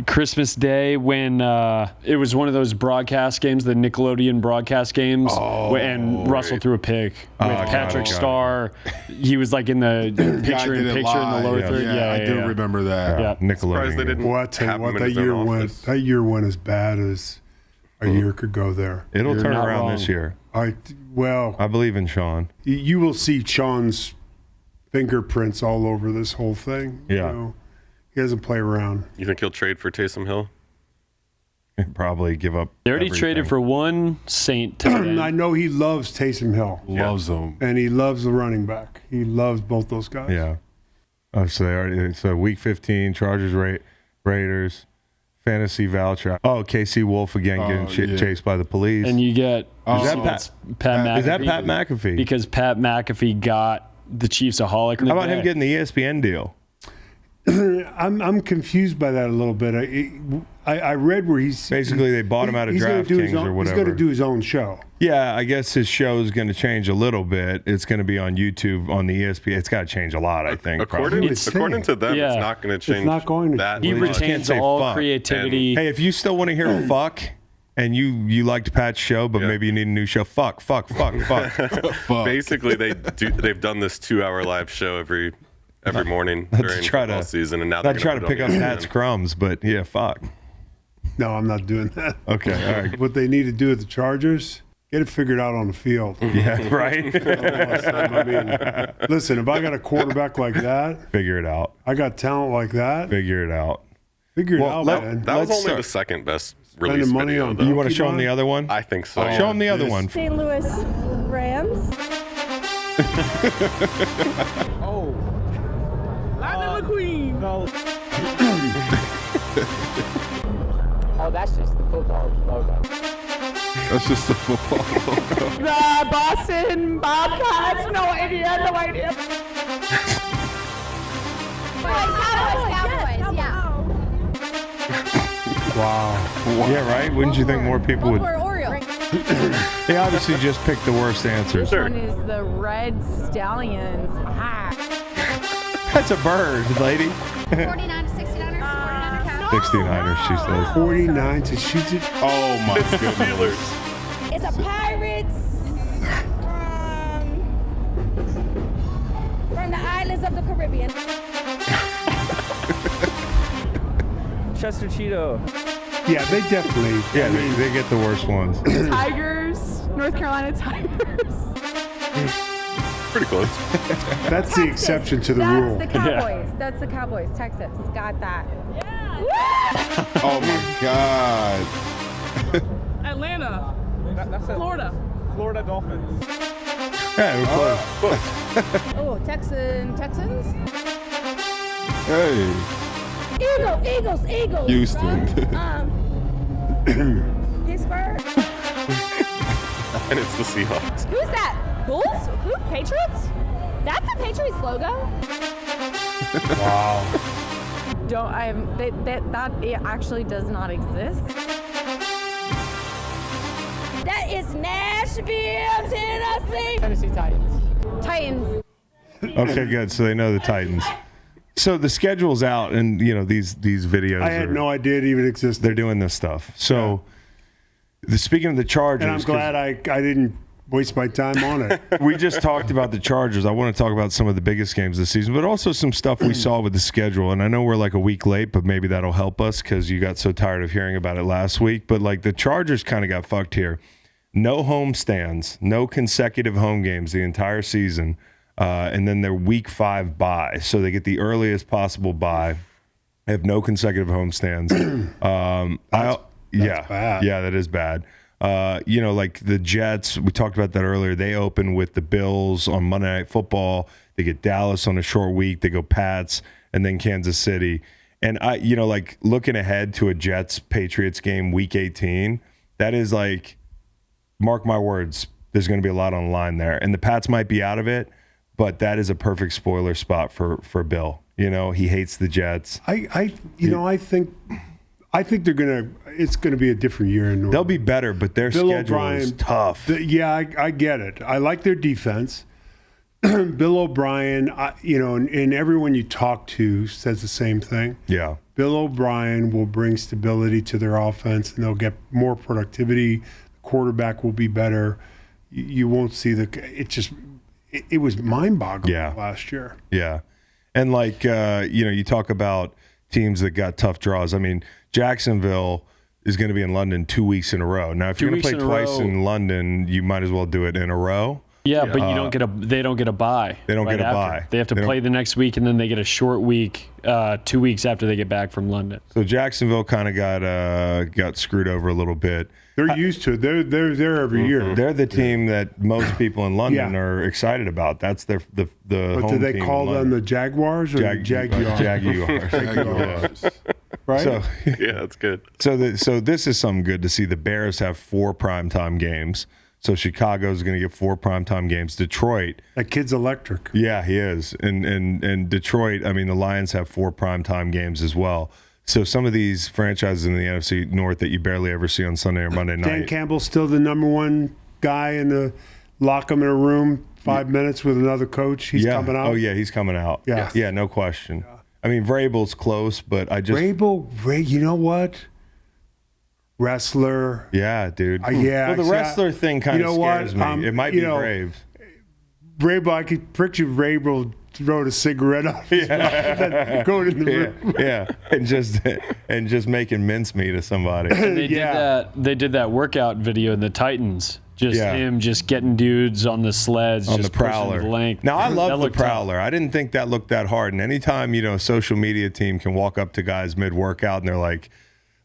Christmas Day, when it was one of those broadcast games, the Nickelodeon broadcast games, and Russell threw a pick with Patrick got it. Star. He was like in the picture in did it picture in the live. lower Yeah, third. I do remember that. Yeah. Nickelodeon. Surprised they didn't Well, I tell you have what, him in that his own year went. office. That year went as bad as a year could go there. It'll You're turn not around wrong. this year. Well, I believe in Sean. you will see Sean's fingerprints all over this whole thing. Yeah. He doesn't play around. You think he'll trade for Taysom Hill? Probably give up. They already everything. traded for one Saint tight end. I know he loves Taysom Hill, Loves them. and he loves the running back. He loves both those guys. Yeah. Oh, so they already. So week 15, Chargers Raiders, fantasy voucher. Oh, KC Wolf again getting yeah. chased by the police. And you get Is that that's Pat McAfee. Is that Pat McAfee? Because Pat McAfee got the Chiefs a holic. How about him getting the ESPN deal? I'm confused by that a little bit. I read where he's Basically, they bought him out of he's gonna do his DraftKings own- or He's whatever. going to do his own show. Yeah, I guess his show is going to change a little bit. It's going to be on YouTube on the ESPN. It's got to change a lot, I think. According probably. to them, Yeah. it's not going to change. not going to that. He Well, you just can't retains say all fuck. creativity. Hey, if you still want to hear fuck and you liked Pat's show, but Yeah. maybe you need a new show, fuck. Fuck. Basically, they've done this 2-hour live show every morning during try to- football season, and now Not they're trying gonna to put pick it up on Pat's ESPN. crumbs, but yeah, fuck. No, I'm not doing that. Okay, all right. What they need to do with the Chargers, get it figured out on the field. Yeah, right? I mean, listen, if I got a quarterback like that, Figure it out. I got talent like that, Figure it out. figure it Well, out, let- man. That was Let's only start- the second best Spending release money video, on- though. You want to show Pokemon? him the other one? I think so. Show him the other This- one. St. Louis Rams. Oh. Lightning McQueen. No. Oh, that's just the football logo. That's just the football logo. The Boston Bobcats. No idea. No idea. Cowboys, yeah. Wow. Yeah, right? Wouldn't you think more people would? Baltimore Orioles. They obviously just picked the worst answers. Sure. One is the Red Stallions. Ah. That's a bird, lady. 49 to 69ers. 49 to 69ers, she says. 49 to shoot it. Oh my goodness. Steelers. It's a Pirates from the islands of the Caribbean. Chester Cheeto. Yeah, they definitely. Yeah, they get the worst ones. Tigers. North Carolina Tigers. Pretty close. That's the exception to the That's rule. the Cowboys. That's the Cowboys. Texas. Got that. Oh my God. Atlanta. That's it. Florida. Florida Dolphins. Yeah, we're close. Oh, Texans. Hey, Eagles. Houston. Pittsburgh. And it's the Seahawks. Who's that? Bulls? Who? Patriots? That's the Patriots logo. Wow. Don't I? That it actually does not exist. That is Nashville, Tennessee. Tennessee Titans. Titans. Okay, good. So they know the Titans. So the schedule's out, and these videos. I had are, no idea it even existed. They're doing this stuff. So, speaking of the Chargers, And I'm glad I didn't waste my time on it. We just talked about the Chargers. I want to talk about some of the biggest games this season, but also some stuff we saw with the schedule. And I know we're like a week late, but maybe that'll help us because you got so tired of hearing about it last week. But like the Chargers kind of got fucked here. No home stands, no consecutive home games the entire season, and then their week 5 bye. So they get the earliest possible bye. They have no consecutive home stands. That's bad. Yeah, that is bad. Like the Jets, we talked about that earlier. They open with the Bills on Monday Night Football. They get Dallas on a short week. They go Pats and then Kansas City. And like looking ahead to a Jets-Patriots game week 18, that is like, mark my words, there's going to be a lot on the line there. And the Pats might be out of it, but that is a perfect spoiler spot for Bill. He hates the Jets. I think they're gonna. It's gonna be a different year in North. They'll be better, but their schedule is tough. I get it. I like their defense. Bill O'Brien, and everyone you talk to says the same thing. Yeah. Bill O'Brien will bring stability to their offense, and they'll get more productivity. The quarterback will be better. You won't see it was mind-boggling last year. Yeah. And like, you talk about teams that got tough draws. I mean, Jacksonville is going to be in London 2 weeks in a row. Now, if you're going to play twice in London, you might as well do it in a row. Yeah, but they don't get a bye. They don't get a bye. They have to play the next week, and then they get a short week 2 weeks after they get back from London. So Jacksonville kind of got screwed over a little bit. They're used to it. They're there every year. They're the team that most people in London are excited about. That's the but home do they team call them the Jaguars or the Jaguars? Jaguars. Right? So, Yeah, that's good. So this is something good to see. The Bears have 4 primetime games. So Chicago's going to get 4 primetime games. Detroit. That kid's electric. Yeah, he is. And Detroit, I mean, the Lions have 4 primetime games as well. So some of these franchises in the NFC North that you barely ever see on Sunday or Monday night. Dan Campbell's still the number one guy lock him in a room 5 minutes with another coach. He's coming out. Oh, yeah, he's coming out. Yeah. Yeah, no question. Yeah. I mean, Vrabel's close, but I just... You know what? Wrestler. Yeah, dude. Yeah. Well, the wrestler thing kind of scares me. It might be Braves. Vrabel, I could picture Vrabel throwing a cigarette off his mouth and then going in the room. Yeah, and just making mincemeat of somebody. They did that workout video in the Titans. Him just getting dudes on the sleds, on just the Prowler. The length. Now I love the Prowler. Tough. I didn't think that looked that hard. And anytime a social media team can walk up to guys mid workout and they're like,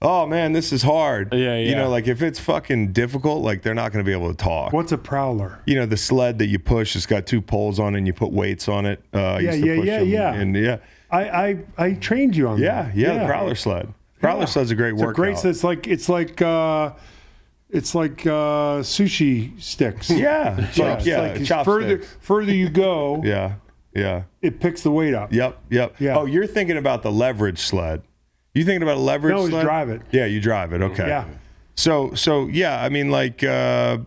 "Oh man, this is hard." Yeah. Like if it's fucking difficult, like they're not going to be able to talk. What's a Prowler? The sled that you push. It's got 2 poles on it and you put weights on it. Yeah. And I trained you on that. Yeah. The Prowler sled. Prowler sled's a great workout. It's like sushi sticks. Yeah. Further you go. Yeah. It picks the weight up. Yep. Yeah. Oh, you're thinking about the leverage sled. You thinking about a leverage sled? No, drive it. Yeah, you drive it. Okay. Yeah. So yeah, I mean, like the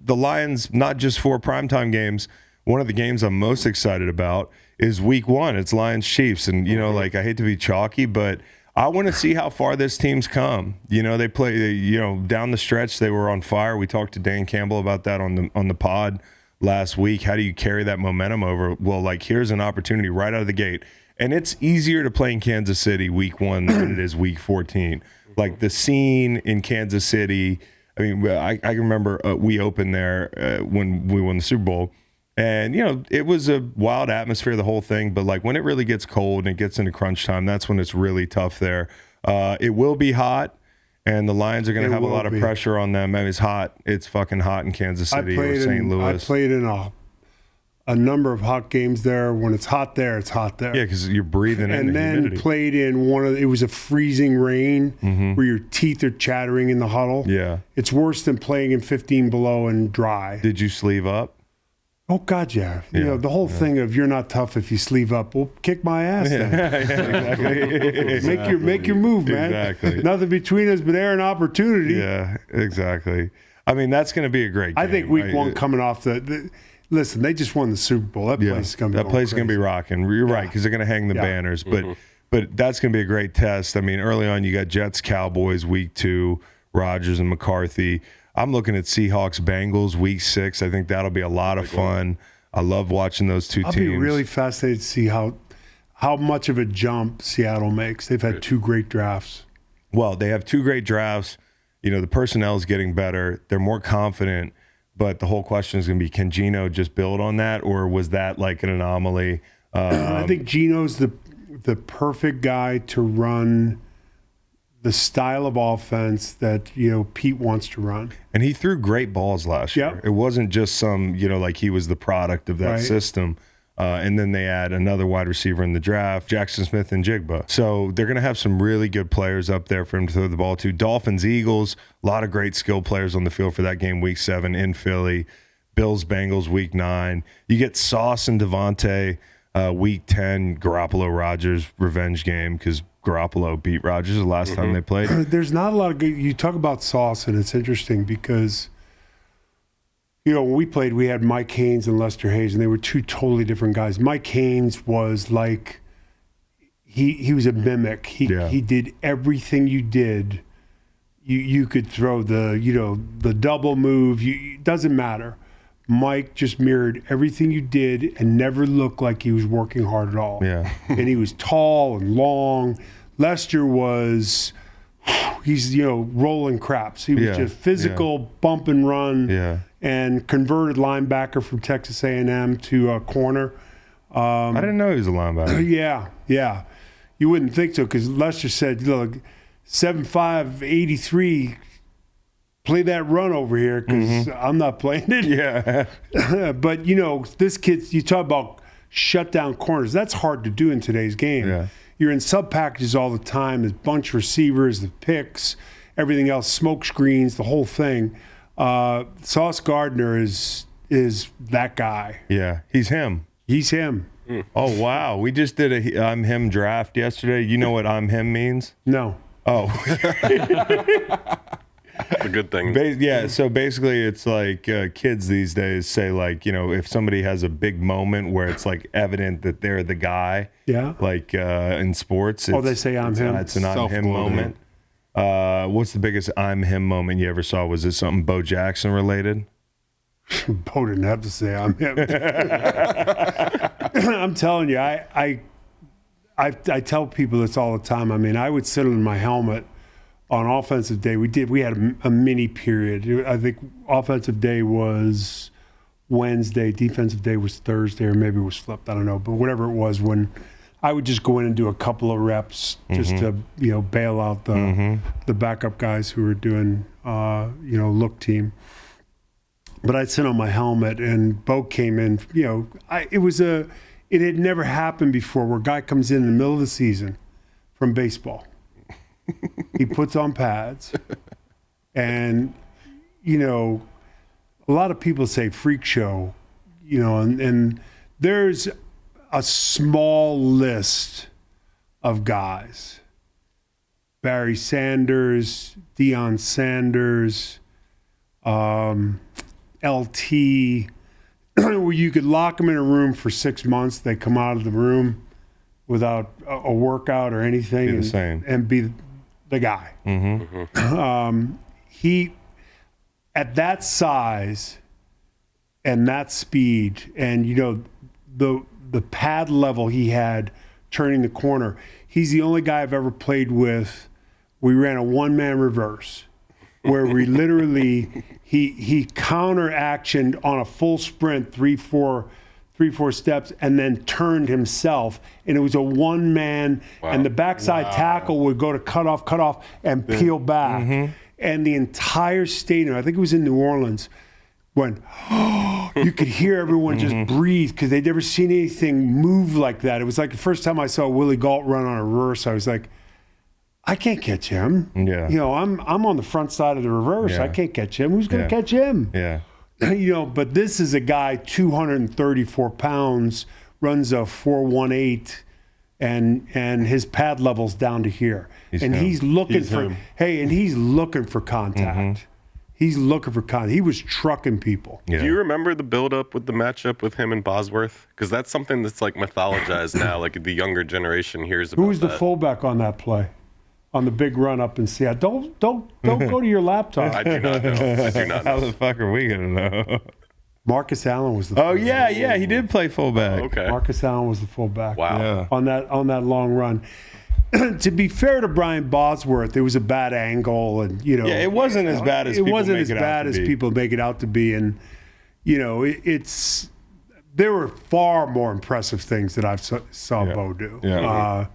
Lions, not just 4 primetime games. One of the games I'm most excited about is Week 1. It's Lions Chiefs, and like I hate to be chalky, but I want to see how far this team's come. They play. Down the stretch they were on fire. We talked to Dan Campbell about that on the pod last week. How do you carry that momentum over? Well, like here's an opportunity right out of the gate. And it's easier to play in Kansas City week 1 than it is week 14. Like the scene in Kansas City, I mean, I remember we opened there when we won the Super Bowl. And, it was a wild atmosphere, the whole thing. But like when it really gets cold and it gets into crunch time, that's when it's really tough there. It will be hot. And the Lions are going to have a lot of pressure on them. I mean, it's hot. It's fucking hot in Kansas City or St. Louis. I played in a number of hot games there. When it's hot there, it's hot there. Yeah, because you're breathing in the humidity. And then played in it was a freezing rain where your teeth are chattering in the huddle. Yeah. It's worse than playing in 15 below and dry. Did you sleeve up? Oh, God, yeah. The whole thing of you're not tough if you sleeve up. Well, kick my ass then. Exactly. Make your move, man. Exactly. Nothing between us but air and opportunity. Yeah, exactly. I mean, that's going to be a great game. I think week 1 coming off listen, they just won the Super Bowl. That place is going to be going to be rocking. You're right, because they're going to hang the banners. But that's going to be a great test. I mean, early on, you got Jets, Cowboys, week 2, Rodgers and McCarthy. I'm looking at Seahawks Bengals week 6. I think that'll be a lot of fun. I love watching those two I'll teams. be really fascinated to see how much of a jump Seattle makes. They've had 2 great drafts. Well, they have 2 great drafts. You know, the personnel is getting better. They're more confident. But the whole question is going to be, can Geno just build on that, or was that like an anomaly? I think Geno's the perfect guy to run the style of offense that, Pete wants to run. And he threw great balls last year. It wasn't just some, like he was the product of that system. And then they add another wide receiver in the draft, Jackson Smith and Jigba. So they're going to have some really good players up there for him to throw the ball to. Dolphins, Eagles, a lot of great skill players on the field for that game week 7 in Philly. Bills, Bengals week 9. You get Sauce and Davante week 10, Garoppolo, Rodgers revenge game because Garoppolo beat Rodgers the last time they played. There's not a lot of good. You talk about Sauce, and it's interesting because, when we played, we had Mike Haynes and Lester Hayes, and they were 2 totally different guys. Mike Haynes was like, he was a mimic. He did everything you did. You could throw the double move. It doesn't matter. Mike just mirrored everything you did and never looked like he was working hard at all. Yeah. And he was tall and long. Lester was, he's, rolling craps. He was just physical, bump and run, and converted linebacker from Texas A&M to a corner. I didn't know he was a linebacker. Yeah. You wouldn't think so because Lester said, look, 7'5", 83, play that run over here because I'm not playing it. Yeah. But, this kid, you talk about shut down corners. That's hard to do in today's game. Yeah. You're in sub packages all the time. There's bunch of receivers, the picks, everything else, smoke screens, the whole thing. Sauce Gardner is that guy. Yeah, he's him. He's him. Oh, wow. We just did a I'm him draft yesterday. You know what I'm him means? No. Oh. It's a good thing. So basically it's like kids these days say, like, if somebody has a big moment where it's like evident that they're the guy, like in sports. They say I'm him. It's an I'm him moment. What's the biggest I'm him moment you ever saw? Was it something Bo Jackson related? Bo didn't have to say I'm him. I'm telling you, I tell people this all the time. I mean, I would sit in my helmet on offensive day. We had a mini period. I think offensive day was Wednesday, defensive day was Thursday, or maybe it was flipped. I don't know, but whatever it was, when I would just go in and do a couple of reps just to bail out the backup guys who were doing look team. But I'd sit on my helmet, and Bo came in. It had never happened before where a guy comes in the middle of the season from baseball. He puts on pads, and a lot of people say freak show, and there's a small list of guys: Barry Sanders, Deion Sanders, LT, where you could lock them in a room for 6 months. They come out of the room without a workout or anything, and be the guy. He, at that size and that speed, and the pad level he had turning the corner, he's the only guy I've ever played with. We ran a one-man reverse where we literally he counter actioned on a full sprint, three, four steps, and then turned himself. And it was a one-man, and the backside tackle would go to cut off, and peel back. And the entire stadium, I think it was in New Orleans, went, you could hear everyone just breathe because they'd never seen anything move like that. It was like the first time I saw Willie Gault run on a reverse, I was like, I can't catch him. Yeah. I'm on the front side of the reverse. Yeah. I can't catch him. Who's going to catch him? Yeah. But this is a guy 234 pounds, runs a 4.18, and his pad level's down to here. He's looking for contact. He's looking for contact. He was trucking people. Yeah. Do you remember the build-up with the matchup with him and Bosworth? Because that's something that's like mythologized now. Like the younger generation hears about. Who was the fullback on that play? on the big run up in Seattle. Don't go to your laptop. I do not know. I do not How know. the fuck are we gonna know? Marcus Allen was the Oh fullback. yeah, he did play fullback. Okay. Marcus Allen was the fullback. Wow. Yeah. On that long run. To be fair to Brian Bosworth, it was a bad angle, and Yeah, it wasn't as bad as it people wasn't make as it out bad to as be. people make it out to be, and there were far more impressive things that I've saw Bo do. Yeah.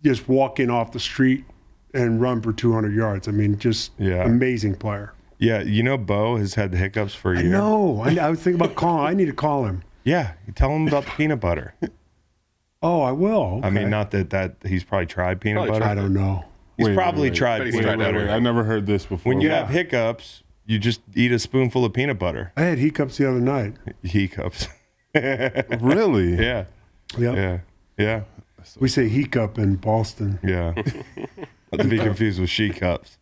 Just walk in off the street and run for 200 yards. I mean, just amazing player. Yeah, Bo has had the hiccups for a year. No, I was thinking about calling. I need to call him. Yeah, you tell him about the peanut butter. Oh, I will. I mean, Okay. not that he's probably tried peanut Probably butter. I don't know. He's Wait, probably wait. tried But he's peanut tried butter. everything. I never heard this before. When you have hiccups, you just eat a spoonful of peanut butter. I had hiccups the other night. Hiccups. Really? Yeah. Yep. Yeah. We say hiccup in Boston. Yeah. Not to be confused with she cups.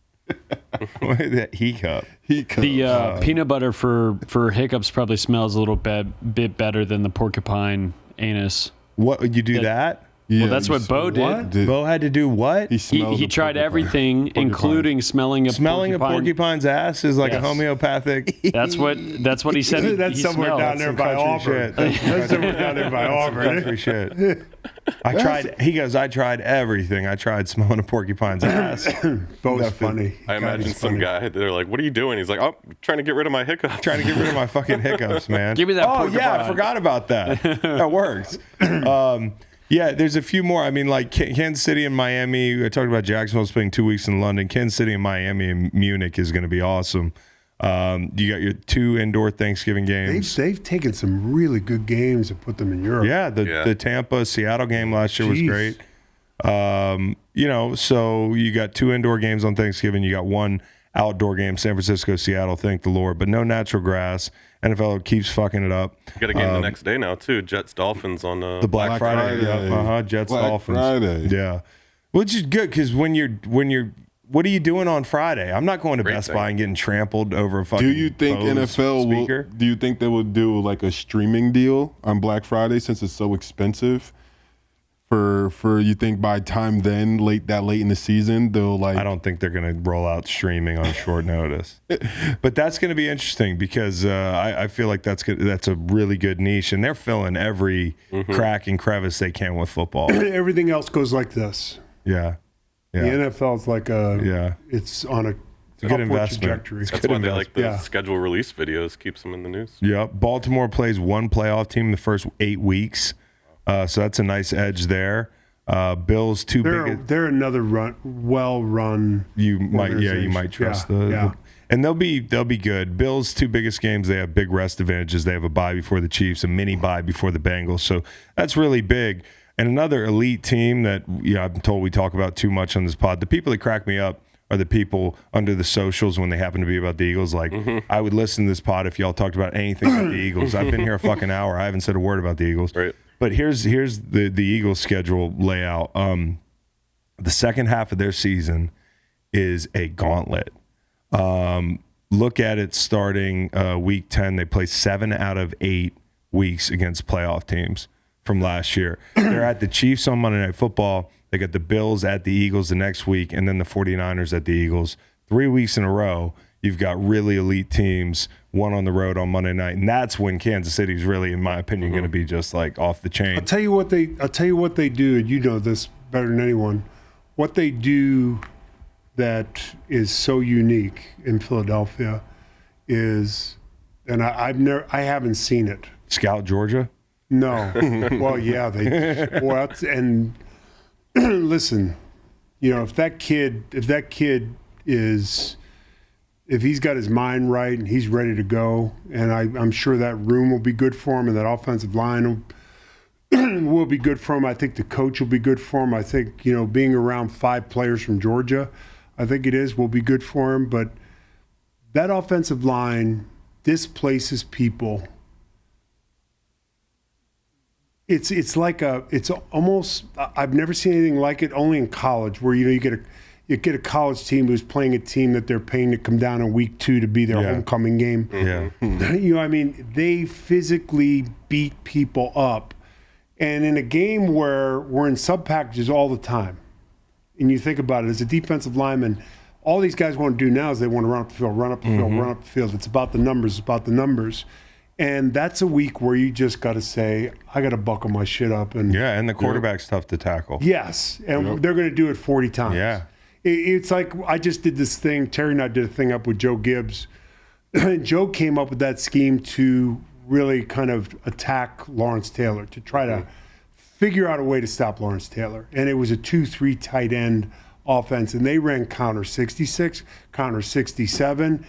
That hiccup. The peanut butter for hiccups probably smells a little bit better than the porcupine anus. What would you do that? Yeah, That's what Bo did. What? Bo had to do what? He tried everything, including smelling a Smelling porcupine. a porquine's ass is like a Yes. homeopathic. That's what he said. That's he somewhere smelled. down there by Auburn. That's somewhere down there by Auburn. Country shit. He goes, I tried everything. I tried smelling a porcupine's ass. Bo's funny. I imagine some guy, they're like, what are you doing? He's like, oh, trying to get rid of my hiccups. Trying to get rid of my fucking hiccups, man. Give me that Oh, yeah, I porcupine. forgot about that. That works. Yeah, there's a few more. I mean, like Kansas City and Miami. I talked about Jacksonville spending 2 weeks in London. Kansas City and Miami and Munich is going to be awesome. You got your 2 indoor Thanksgiving games. They've taken some really good games and put them in Europe. Yeah, the Tampa Seattle game last year was Jeez. great. So you got 2 indoor games on Thanksgiving. You got 1 outdoor game, San Francisco, Seattle. Thank the Lord, but no natural grass. NFL keeps fucking it up. You got a game the next day now, too. Jets Dolphins on The Black Friday. Yeah. Jets Black Dolphins. Friday. Yeah, which is good because when you're what are you doing on Friday? I'm not going to Great Best thing. Buy and getting trampled over a fucking. Do you think Bose NFL will? speaker. Do you think they will do like a streaming deal on Black Friday since it's so expensive? For you think by time then late in the season they'll like. I don't think they're going to roll out streaming on short notice, but that's going to be interesting because I feel like that's a really good niche, and they're filling every crack and crevice they can with football. Everything else goes like this. Yeah, The NFL's like it's on a a good upward investment. trajectory. It's That's why they like the Yeah. schedule release videos, keeps them in the news. Yep. Baltimore plays 1 playoff team the first 8 weeks. So that's a nice edge there. Bills 2 big. They're another well-run. You might organization. trust Yeah. and they'll be good. Bills 2 biggest games, they have big rest advantages. They have a bye before the Chiefs, a mini bye before the Bengals. So that's really big. And another elite team that I'm told we talk about too much on this pod. The people that crack me up are the people under the socials when they happen to be about the Eagles. Like, I would listen to this pod if y'all talked about anything about the Eagles. I've been here a fucking hour. I haven't said a word about the Eagles. Right. But here's the Eagles schedule layout. The second half of their season is a gauntlet. Look at it starting week 10. They play 7 out of 8 weeks against playoff teams from last year. They're at the Chiefs on Monday Night Football. They got the Bills at the Eagles the next week, and then the 49ers at the Eagles. 3 weeks in a row, you've got really elite teams, one on the road on Monday night, and that's when Kansas City's really, in my opinion, going to be just like off the chain. I'll tell you what they do, and you know this better than anyone. What they do that is so unique in Philadelphia is, and I haven't seen it. Scout Georgia? No. Well, yeah, and listen, if that kid if he's got his mind right and he's ready to go, and I'm sure that room will be good for him, and that offensive line will be good for him. I think the coach will be good for him. I think, being around 5 players from Georgia, I think will be good for him. But that offensive line displaces people. It's almost, I've never seen anything like it, only in college, where you get a college team who's playing a team that they're paying to come down in week 2 to be their homecoming game. Yeah. They physically beat people up. And in a game where we're in sub packages all the time, And you think about it, as a defensive lineman, all these guys want to do now is they want to run up the field, run up the field, run up the field. It's about the numbers, And that's a week where you just got to say, I got to buckle my shit up. And and the quarterback's tough to tackle. yes, and they're going to do it 40 times. Yeah. It's like I just did this thing. Terry and I did a thing up with Joe Gibbs. Joe came up with that scheme to really kind of attack Lawrence Taylor, to try to figure out a way to stop Lawrence Taylor. And it was a 2-3 tight end offense. And they ran counter 66, counter 67,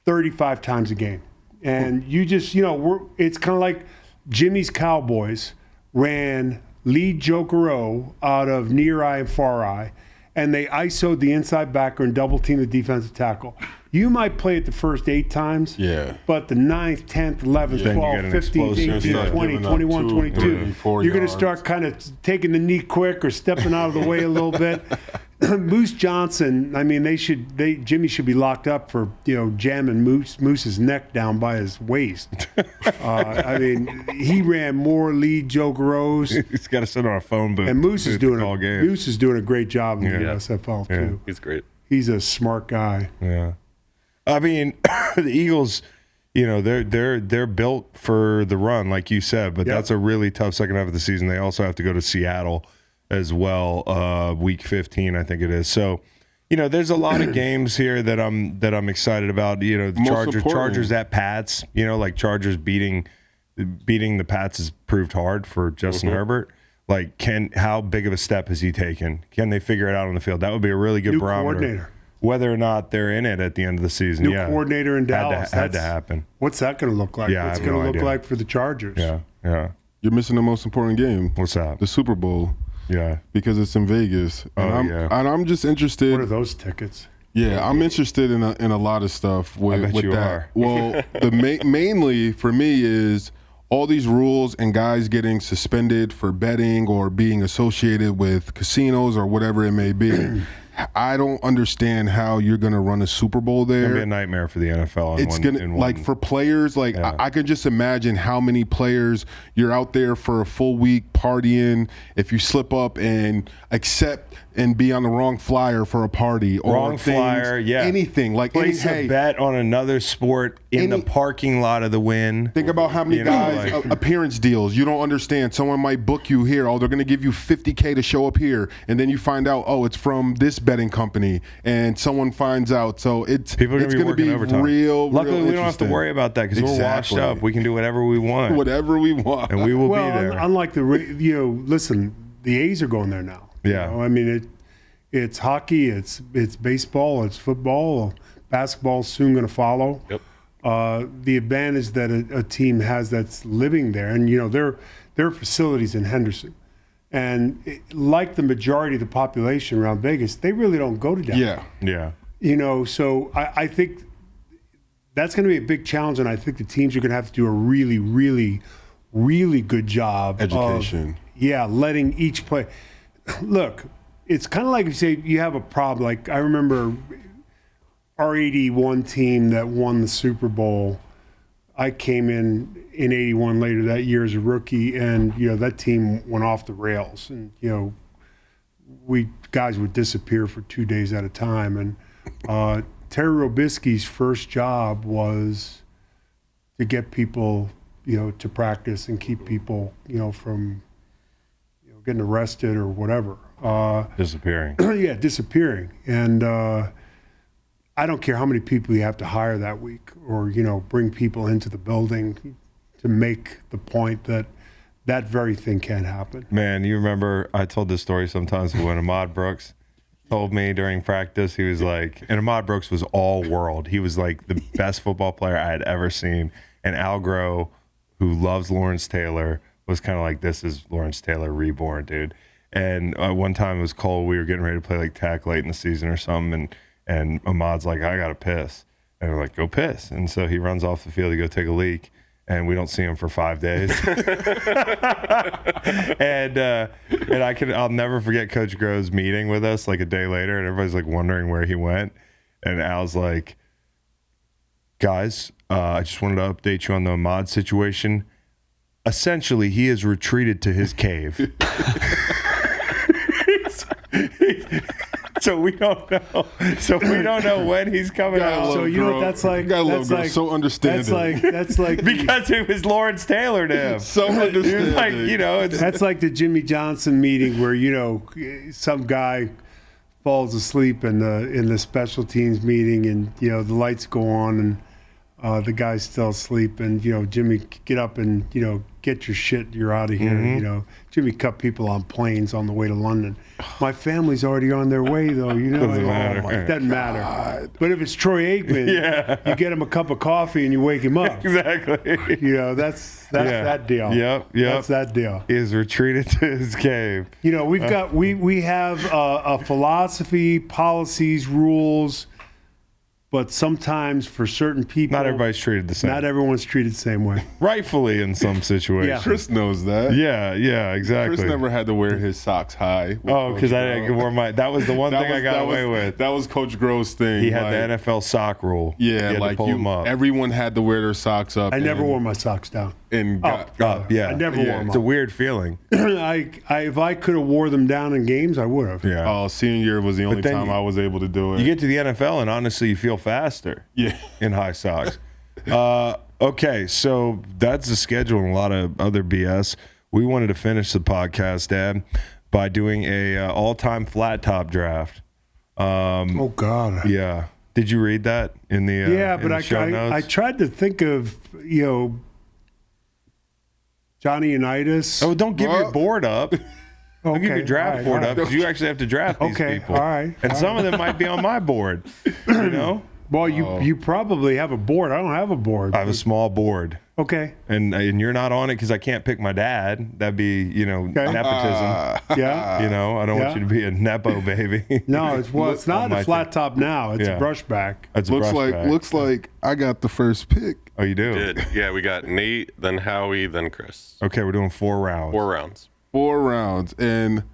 35 times a game. And you just, it's kind of like Jimmy's Cowboys ran lead Joker-O out of near eye and far eye, and they ISO'd the inside backer and double teamed the defensive tackle. You might play it the first 8 times, but the 9th, 10th, 11th, 12th, 15th, 18th, 20, 21, 22, you're going to start kind of taking the knee quick or stepping out of the way a little bit. Moose Johnson, I mean, Jimmy should be locked up for, jamming Moose's neck down by his waist. I mean, he ran more lead Joker-O's. He's got to sit on a phone booth. And Moose is doing a great job in the USFL too. He's great. He's a smart guy. Yeah. I mean, the Eagles, they're built for the run, like you said, but that's a really tough second half of the season. They also have to go to Seattle as well, week 15, I think it is. So, there's a lot of games here that I'm excited about. The Chargers at Pats. Like Chargers beating the Pats has proved hard for Justin Herbert. Like, how big of a step has he taken? Can they figure it out on the field? That would be a really good barometer. Coordinator. Whether or not they're in it at the end of the season. New coordinator in Dallas. Had to happen. What's that going to look like? Yeah, what's it going to look like for the Chargers? Yeah. You're missing the most important game. What's that? The Super Bowl. Yeah. Because it's in Vegas. And I'm just interested. What are those tickets? Yeah, I'm interested in a lot of stuff with, I bet with you that. are. Well, mainly for me is all these rules and guys getting suspended for betting or being associated with casinos or whatever it may be. I don't understand how you're going to run a Super Bowl there. It's going to be a nightmare for the NFL. It's going to, for players, I can just imagine how many players you're out there for a full week partying. If you slip up and accept and be on the wrong flyer for a party or anything. Place a bet on another sport in the parking lot of the Wynn. Think about how many guys, appearance deals. You don't understand. Someone might book you here. Oh, they're going to give you $50K to show up here. And then you find out, it's from this betting company. And someone finds out. So people are going to be overtime. Luckily, we don't have to worry about that because we're washed up. We can do whatever we want. Whatever we want. And we will be there. Unlike listen, the A's are going there now. Yeah. I mean, it's hockey, it's baseball, it's football, basketball's soon going to follow. Yep. The advantage that a team has that's living there, and their facilities in Henderson, and like the majority of the population around Vegas, they really don't go to downtown. Yeah. So I think that's going to be a big challenge, and I think the teams are going to have to do a really, really, really good job. Education. Letting each play. Look, it's kind of like if you say you have a problem. Like I remember our 81 team that won the Super Bowl. I came in 81 later that year as a rookie, and that team went off the rails, and guys would disappear for 2 days at a time. And Terry Robisky's first job was to get people to practice and keep people from getting arrested or whatever. Disappearing. Disappearing. And I don't care how many people you have to hire that week or, bring people into the building to make the point that very thing can't happen. Man, you remember I told this story sometimes when Ahmad Brooks told me during practice, he was like, and Ahmad Brooks was all world. He was like the best football player I had ever seen. And Al Groh, who loves Lawrence Taylor, was kind of like, this is Lawrence Taylor reborn, dude. And one time it was cold. We were getting ready to play like tack late in the season or something. And Ahmad's like, I got to piss. And we're like, go piss. And so he runs off the field to go take a leak. And we don't see him for 5 days. and I'll never forget Coach Groh's meeting with us like a day later. And everybody's like wondering where he went. And Al's like, guys, I just wanted to update you on the Ahmad situation. Essentially, he has retreated to his cave. So we don't know. So we don't know when he's coming out. So you know what that's like? You gotta love That's girls. like So understanding. That's like Because it was Lawrence Taylor to him. So He was understanding. like, it's that's like the Jimmy Johnson meeting where some guy falls asleep in the special teams meeting, and the lights go on, and the guy's still asleep, and Jimmy, get up and get your shit, you're out of here. Jimmy cut people on planes on the way to London. My family's already on their way, though. Doesn't matter. Doesn't matter. But if it's Troy Aikman, you get him a cup of coffee and you wake him up. exactly. That's that deal. Yep. That's that deal. He is retreated to his cave. We have a philosophy, policies, rules, but sometimes for certain people, Not everybody's treated the same. not everyone's treated the same way. Rightfully in some situations. Yeah. Chris knows that. Yeah, exactly. Chris never had to wear his socks high. Oh, because I didn't wear my. That was the one thing I got that away was, with. That was Coach Grove's thing. He had the NFL sock rule. Yeah, you had like to pull them up. everyone had to wear their socks up. I never wore my socks down. and got, Up, yeah. I never wore them It's a up. weird feeling. If I could have wore them down in games, I would have. Yeah. Oh, senior year was the only then time I was able to do it. You get to the NFL and honestly, you feel faster. Yeah. In high socks. Okay, so that's the schedule and a lot of other BS. We wanted to finish the podcast, Dad, by doing a all-time flat top draft. Oh God. Yeah. Did you read that in the in the show notes? I tried to think of Johnny Unitas. Oh, don't give your Well- board up. Don't give your draft all right, board all up right. because you actually have to draft these Okay, people. all right, And some of them might be on my board. You know? Well, you probably have a board. I don't have a board. I have a small board. Okay. And you're not on it because I can't pick my dad. That'd be, nepotism. Yeah. I don't want Yeah. you to be a nepo baby. No, it's not my a flat top now. It's Yeah. a brushback. That's a looks brush bag. like I got the first pick. Oh, you do? Did. Yeah, we got Nate, then Howie, then Chris. Okay, we're doing 4 rounds. 4 rounds. 4 rounds, and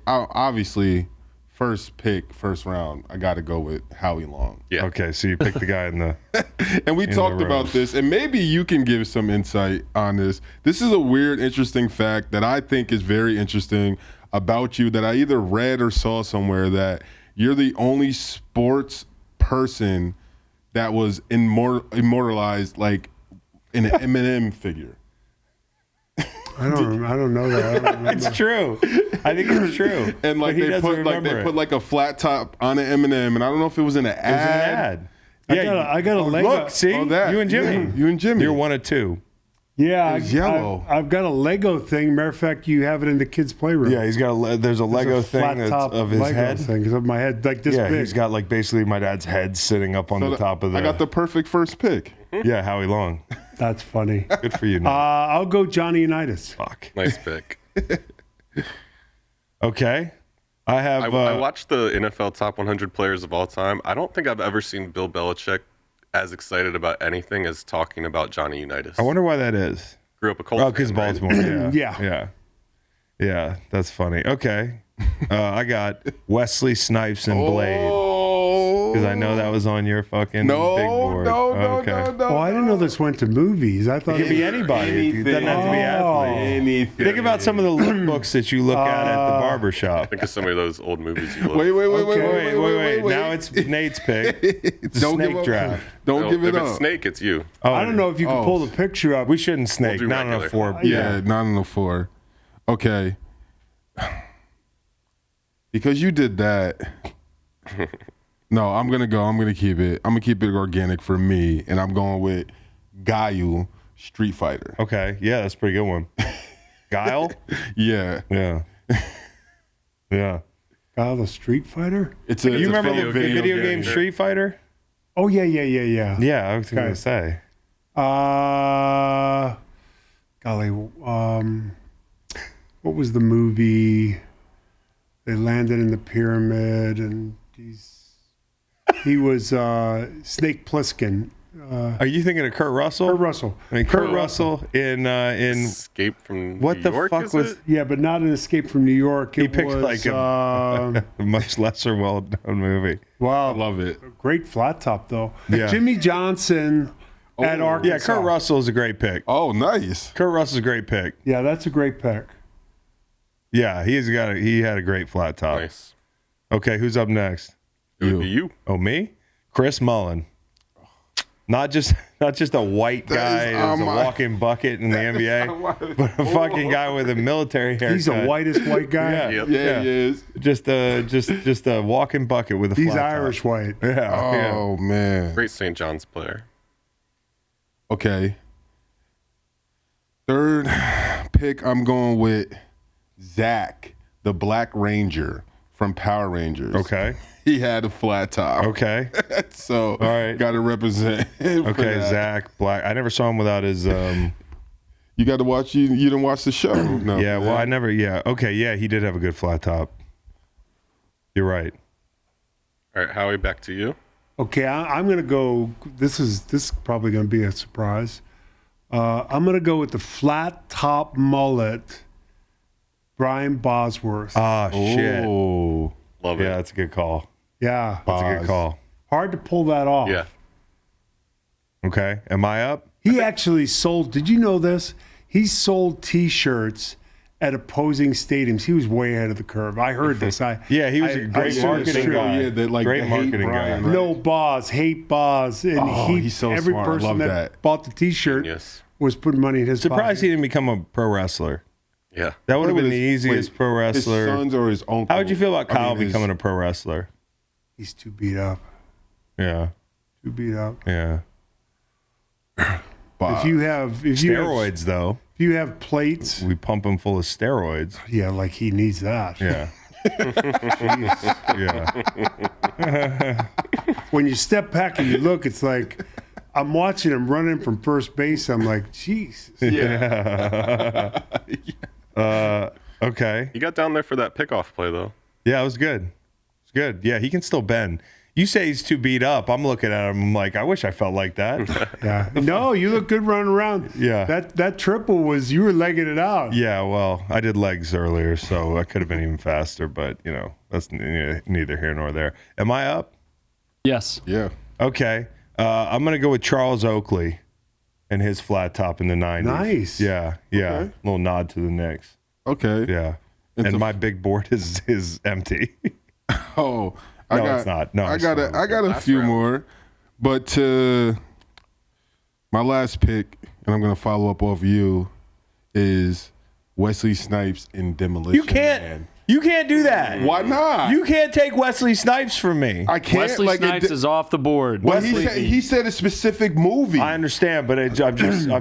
obviously first round. I got to go with Howie Long. Yeah. Okay, so you pick the guy in the. And we In talked the about rows. this, and maybe you can give some insight on this. This is a weird, interesting fact that I think is very interesting about you that I either read or saw somewhere, that you're the only sports person that was immortalized like in an Eminem figure. I don't know that. I don't remember. It's true. I think it's true. And like But he they doesn't put remember it. like a flat top on an Eminem, and I don't know if it was in an It was an ad. ad. I got a Lego. Look, see? Oh, that. You and Jimmy. Yeah, you and Jimmy. You're 1 of 2. Yeah, It's yellow. I've got a Lego thing. Matter of fact, you have it in the kids' playroom. Yeah, he's got there's a Lego It's a thing flat that's top of his Lego head. thing. It's of my head, like this Yeah, big. he's got like basically my dad's head sitting up on the top of the. I got the perfect first pick. Yeah, Howie Long. That's funny. Good for you. Nate. I'll go Johnny Unitas. Fuck. Nice pick. Okay. I have. I watched the NFL top 100 players of all time. I don't think I've ever seen Bill Belichick as excited about anything as talking about Johnny Unitas. I wonder why that is. Grew up a Colts Oh, because fan, right? Baltimore. Yeah. Yeah. Yeah. That's funny. Okay. I got Wesley Snipes and Blade. Because I know that was on your fucking big board. Okay. Oh, I didn't know this went to movies. I thought It could be anybody. It doesn't have to be athlete. Anything. Think about some of the lookbooks that you look at the barber shop. Think of some of those old movies you love. Wait. Now it's Nate's pick. It's a Don't give snake up. draft. Don't give it if it's up. Snake, it's you. Oh, I don't know if you can pull the picture up. We shouldn't snake. do Not on a regular. 4. Yeah, not on the 4. Okay. Because you did that. No, I'm gonna keep it. I'm gonna keep it organic for me, and I'm going with Gayu, Street Fighter. Okay. Yeah, that's a pretty good one. Guile? Yeah, Yeah. Yeah. The Street Fighter? it's a. You it's a remember film the video game game. Street Fighter? Oh, yeah. Yeah, I was going Okay. to say. Golly, what was the movie? They landed in the pyramid, and he was Snake Plissken. Are you thinking of Kurt Russell? Kurt Russell. I mean, Kurt Russell in Escape from what New the York, fuck is was it? Yeah, but not an Escape from New York. It He picked was, like a much lesser well-known movie. wow, I love it. great flat top though. Yeah. Jimmy Johnson at Arkansas. Yeah, Kurt Russell is a great pick. Oh, nice. Kurt Russell's a great pick. Yeah, that's a great pick. Yeah, he had a great flat top. Nice. Okay, who's up next? It would be you. Oh, me? Chris Mullen. Not just a white guy who's a walking bucket in the NBA, but a fucking guy with a military haircut. He's the whitest white guy. Yeah, Yep. Yeah, he is. Just a walking bucket with a He's flat top. Irish white. Yeah. Oh, man. Great St. John's player. Okay. Third pick, I'm going with Zach, the Black Ranger from Power Rangers. Okay. He had a flat top. Okay. So, All right. got to represent. him for Okay. that. Zach Black. I never saw him without his. You got to watch. You didn't watch the show. No. Yeah. Well, I never. Yeah. Okay. Yeah. He did have a good flat top. You're right. All right, Howie, back to you. Okay, I'm going to go. This is probably going to be a surprise. I'm going to go with the flat top mullet, Brian Bosworth. Ah, shit. Oh. Love it. Yeah, that's a good call. Yeah, That's a good call. hard to pull that off. Yeah. Okay. Am I up? He actually sold. Did you know this? He sold T-shirts at opposing stadiums. He was way ahead of the curve. I heard this. Yeah, he was a great assume it's marketing true. guy. Yeah, that, like, Great the hate marketing Brian, guy. right? No Boz, hate Boz, and he's so every smart. I person love that, that. bought the T-shirt Yes. was putting money in his Surprised he pocket. didn't become a pro wrestler. Yeah. That would have What been was the his- easiest wait, pro wrestler. His sons or his uncle? How would you feel about I mean, Kyle his- becoming a pro wrestler? He's too beat up. Yeah. Too beat up. Yeah. If you have Steroids, though. if you have plates, We pump him full of steroids. yeah, like he needs that. Yeah. Yeah. When you step back and you look, it's like I'm watching him running from first base. I'm like, Jesus. Okay. He got down there for that pickoff play, though. Yeah, it was good. It's good. Yeah, he can still bend. You say he's too beat up. I'm looking at him. I'm like, I wish I felt like that. Yeah. No, you look good running around. Yeah. That triple was, you were legging it out. Yeah, well, I did legs earlier, so I could have been even faster, but, that's neither here nor there. Am I up? Yes. Yeah. Okay. I'm going to go with Charles Oakley and his flat top in the 90s. Nice. Yeah, yeah. Okay. Little nod to the Knicks. Okay. Yeah. And my big board is empty. Oh, No, it's not. No, I it's got not. I got a Last few round. more, but my last pick, and I'm gonna follow up off you, is Wesley Snipes in Demolition You can't. Man. You can't do that. Why not? You can't take Wesley Snipes from me. I can't. Wesley like, Snipes is off the board. Well, he said a specific movie. I understand, but I'm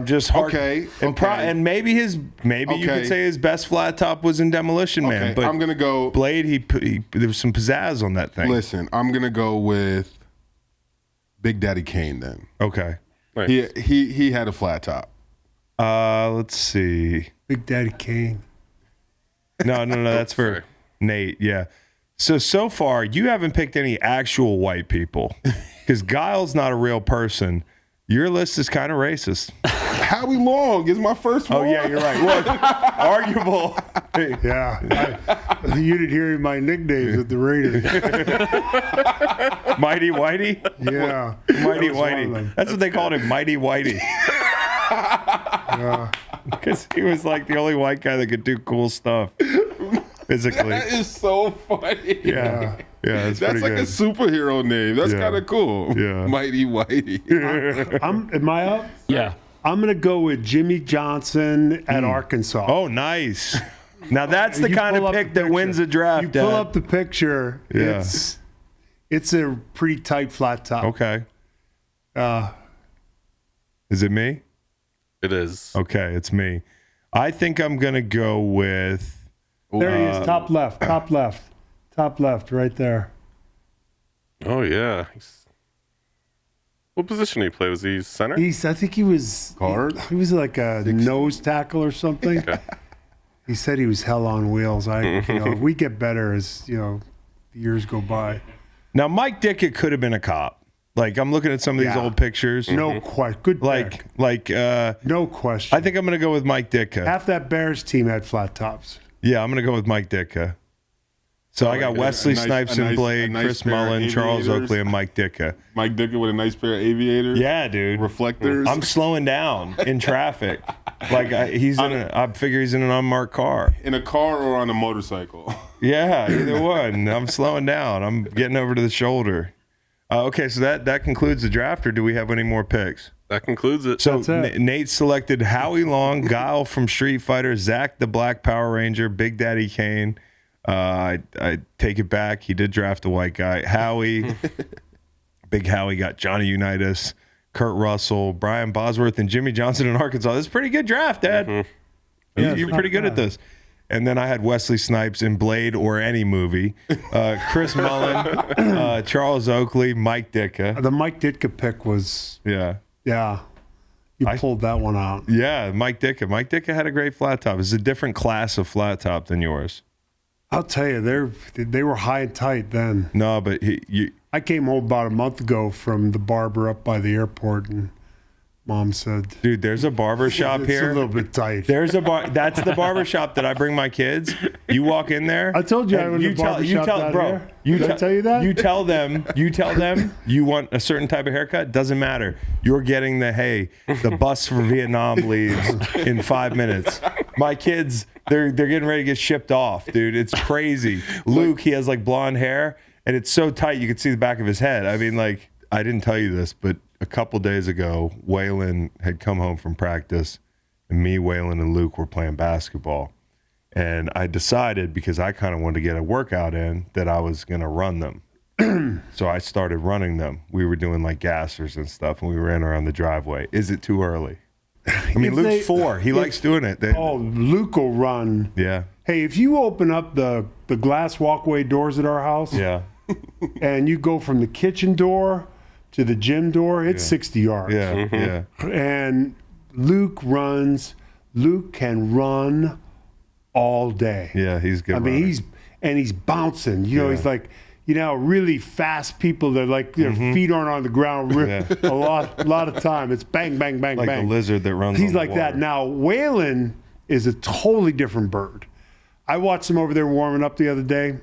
just hard. Okay, And, okay. and maybe you Okay. could say his best flat top was in Demolition Man. Okay, But I'm gonna go. Blade, there was some pizzazz on that thing. Listen, I'm gonna go with Big Daddy Kane. Then Okay. Nice. he had a flat top. Let's see. Big Daddy Kane. No, that's for Sorry. Nate. Yeah. So far, you haven't picked any actual white people because Guile's not a real person. Your list is kind of racist. Howie Long is my first one. Oh yeah, you're right. Well, arguable. Yeah. You didn't hear my nicknames with the Raiders. Mighty Whitey. Yeah. Mighty That was one of Whitey. them. That's what they called him, Mighty Whitey. Because he was like the only white guy that could do cool stuff physically. That is so funny. Yeah, that's That's pretty like good. a superhero name. That's Yeah. kind of cool. Yeah. Mighty Whitey. Am I up? Yeah. I'm going to go with Jimmy Johnson at Arkansas. Oh, nice. Now that's the You kind pull of up pick the that wins a draft. You pull Dad. up the picture. Yeah. It's a pretty tight flat top. Okay. Uh, Is it me? It is. Okay, it's me. I think I'm gonna go with. there he is, top left, right there. Oh, yeah. What position did he play? Was he center? I think he was Guard? He was like a nose tackle or something. Okay. He said he was hell on wheels. We get better as the years go by. Now Mike Ditka could have been a cop. Like I'm looking at some of these Yeah. old pictures. No question. Good pick. No question. I think I'm gonna go with Mike Ditka. Half that Bears team had flat tops. Yeah, I'm gonna go with Mike Ditka. So I got like Wesley a nice- Snipes a and nice- Blade, a nice Chris pair of Mullen, Charles aviators. Oakley, and Mike Ditka. Mike Dicker with a nice pair of aviators. Yeah, dude. Reflectors. I'm slowing down in traffic. I figure he's in an unmarked car. in a car or on a motorcycle. Yeah, either one. I'm slowing down. I'm getting over to the shoulder. Okay, so that concludes the draft, or do we have any more picks? That concludes it. So That's it. Nate selected Howie Long, Guile from Street Fighter, Zach the Black Power Ranger, Big Daddy Kane. I take it back. He did draft a white guy. Howie, Big Howie got Johnny Unitas, Kurt Russell, Brian Bosworth, and Jimmy Johnson in Arkansas. This is a pretty good draft, Dad. Yeah, You're it's pretty not good at bad. this. And then I had Wesley Snipes in Blade or any movie. Chris Mullen, Charles Oakley, Mike Ditka. The Mike Ditka pick was, Yeah. you pulled that one out. Yeah, Mike Ditka. Mike Ditka had a great flat top. It's a different class of flat top than yours. I'll tell you, they were high and tight then. No, but I came home about a month ago from the barber up by the airport, and Mom said, dude, there's a barber shop it's here. a little bit tight. There's a bar. That's the barber shop that I bring my kids. You walk in there. I told you I and went to the barber shop down bro. here. Did I tell you that? You tell them. You want a certain type of haircut. Doesn't matter. You're getting the bus for Vietnam leaves in 5 minutes. My kids, they're getting ready to get shipped off, dude. It's crazy. Luke, he has like blonde hair, and it's so tight you can see the back of his head. I mean, like, I didn't tell you this, but a couple days ago, Waylon had come home from practice, and me, Waylon, and Luke were playing basketball. And I decided, because I kind of wanted to get a workout in, that I was going to run them. So I started running them. We were doing like gassers and stuff, and we ran around the driveway. Is it too early? I mean, If Luke's they- 4. He likes doing it. Luke will run. Yeah. Hey, if you open up the glass walkway doors at our house, Yeah. and you go from the kitchen door to the gym door, it's 60 yards. Yeah. Yeah. And Luke can run all day. Yeah. He's good. I mean, runner. he's bouncing. You know, he's like, really fast people that like their feet aren't on the ground a lot of time. It's bang, bang, bang, like bang. the lizard that runs. He's on the like that. water. Now, Waylon is a totally different bird. I watched him over there warming up the other day.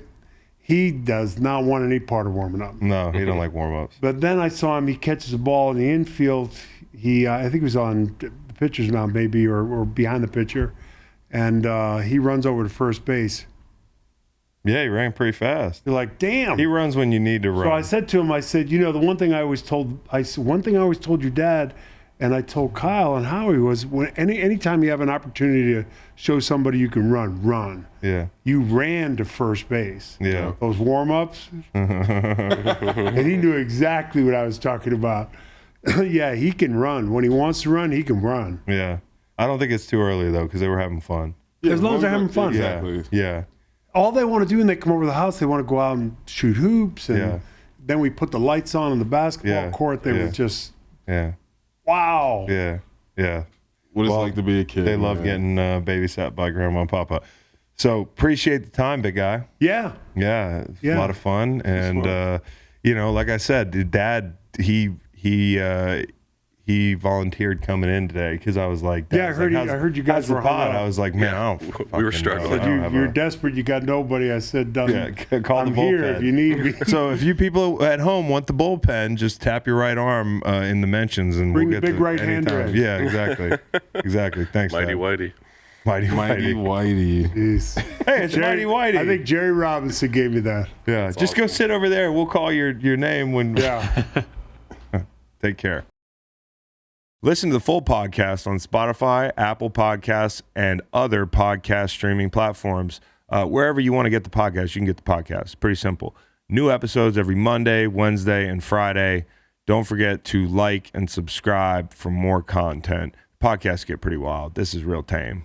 He does not want any part of warming up. No, he don't like warm-ups. But then I saw him. He catches a ball in the infield. I think he was on the pitcher's mound, maybe, or behind the pitcher, and he runs over to first base. Yeah, he ran pretty fast. You're like, damn. He runs when you need to run. So I said to him, I said, the one thing I always told your dad, and I told Kyle and Howie was, when anytime you have an opportunity to show somebody you can run. Yeah. You ran to first base. Yeah. Those warm-ups. And he knew exactly what I was talking about. Yeah, he can run. When he wants to run, he can run. Yeah. I don't think it's too early, though, because they were having fun. As long as they're having fun. Exactly. Yeah. All they want to do when they come over to the house, they want to go out and shoot hoops. And Yeah. then we put the lights on in the basketball court. They were just, Yeah. wow. Yeah. Yeah. What it's Well, like to be a kid. They love man. getting babysat by grandma and papa. So appreciate the time, big guy. Yeah. Yeah. It's Yeah. a lot of fun. And, like I said, Dad, he volunteered coming in today because I was like, Yeah, I heard you guys how's the were hung pod? up. I was like, man, I don't We were fucking know. struggling. I But don't have you're a- desperate. You got nobody. I said, call I'm the here bullpen. if you need me. So if you people at home want the bullpen, just tap your right arm in the mentions and Bring we'll the get big to it right hand anytime. in. Yeah, exactly. Exactly. Thanks, Mighty Dad. Whitey. Mighty Mighty Whitey. Whitey. Jeez. Hey, it's Mighty Whitey. I think Jerry Robinson gave me that. yeah, just go sit over there. We'll call your name when. Yeah. Take care. Listen to the full podcast on Spotify, Apple Podcasts, and other podcast streaming platforms. Wherever you want to get the podcast, you can get the podcast. Pretty simple. New episodes every Monday, Wednesday, and Friday. Don't forget to like and subscribe for more content. Podcasts get pretty wild. This is real tame.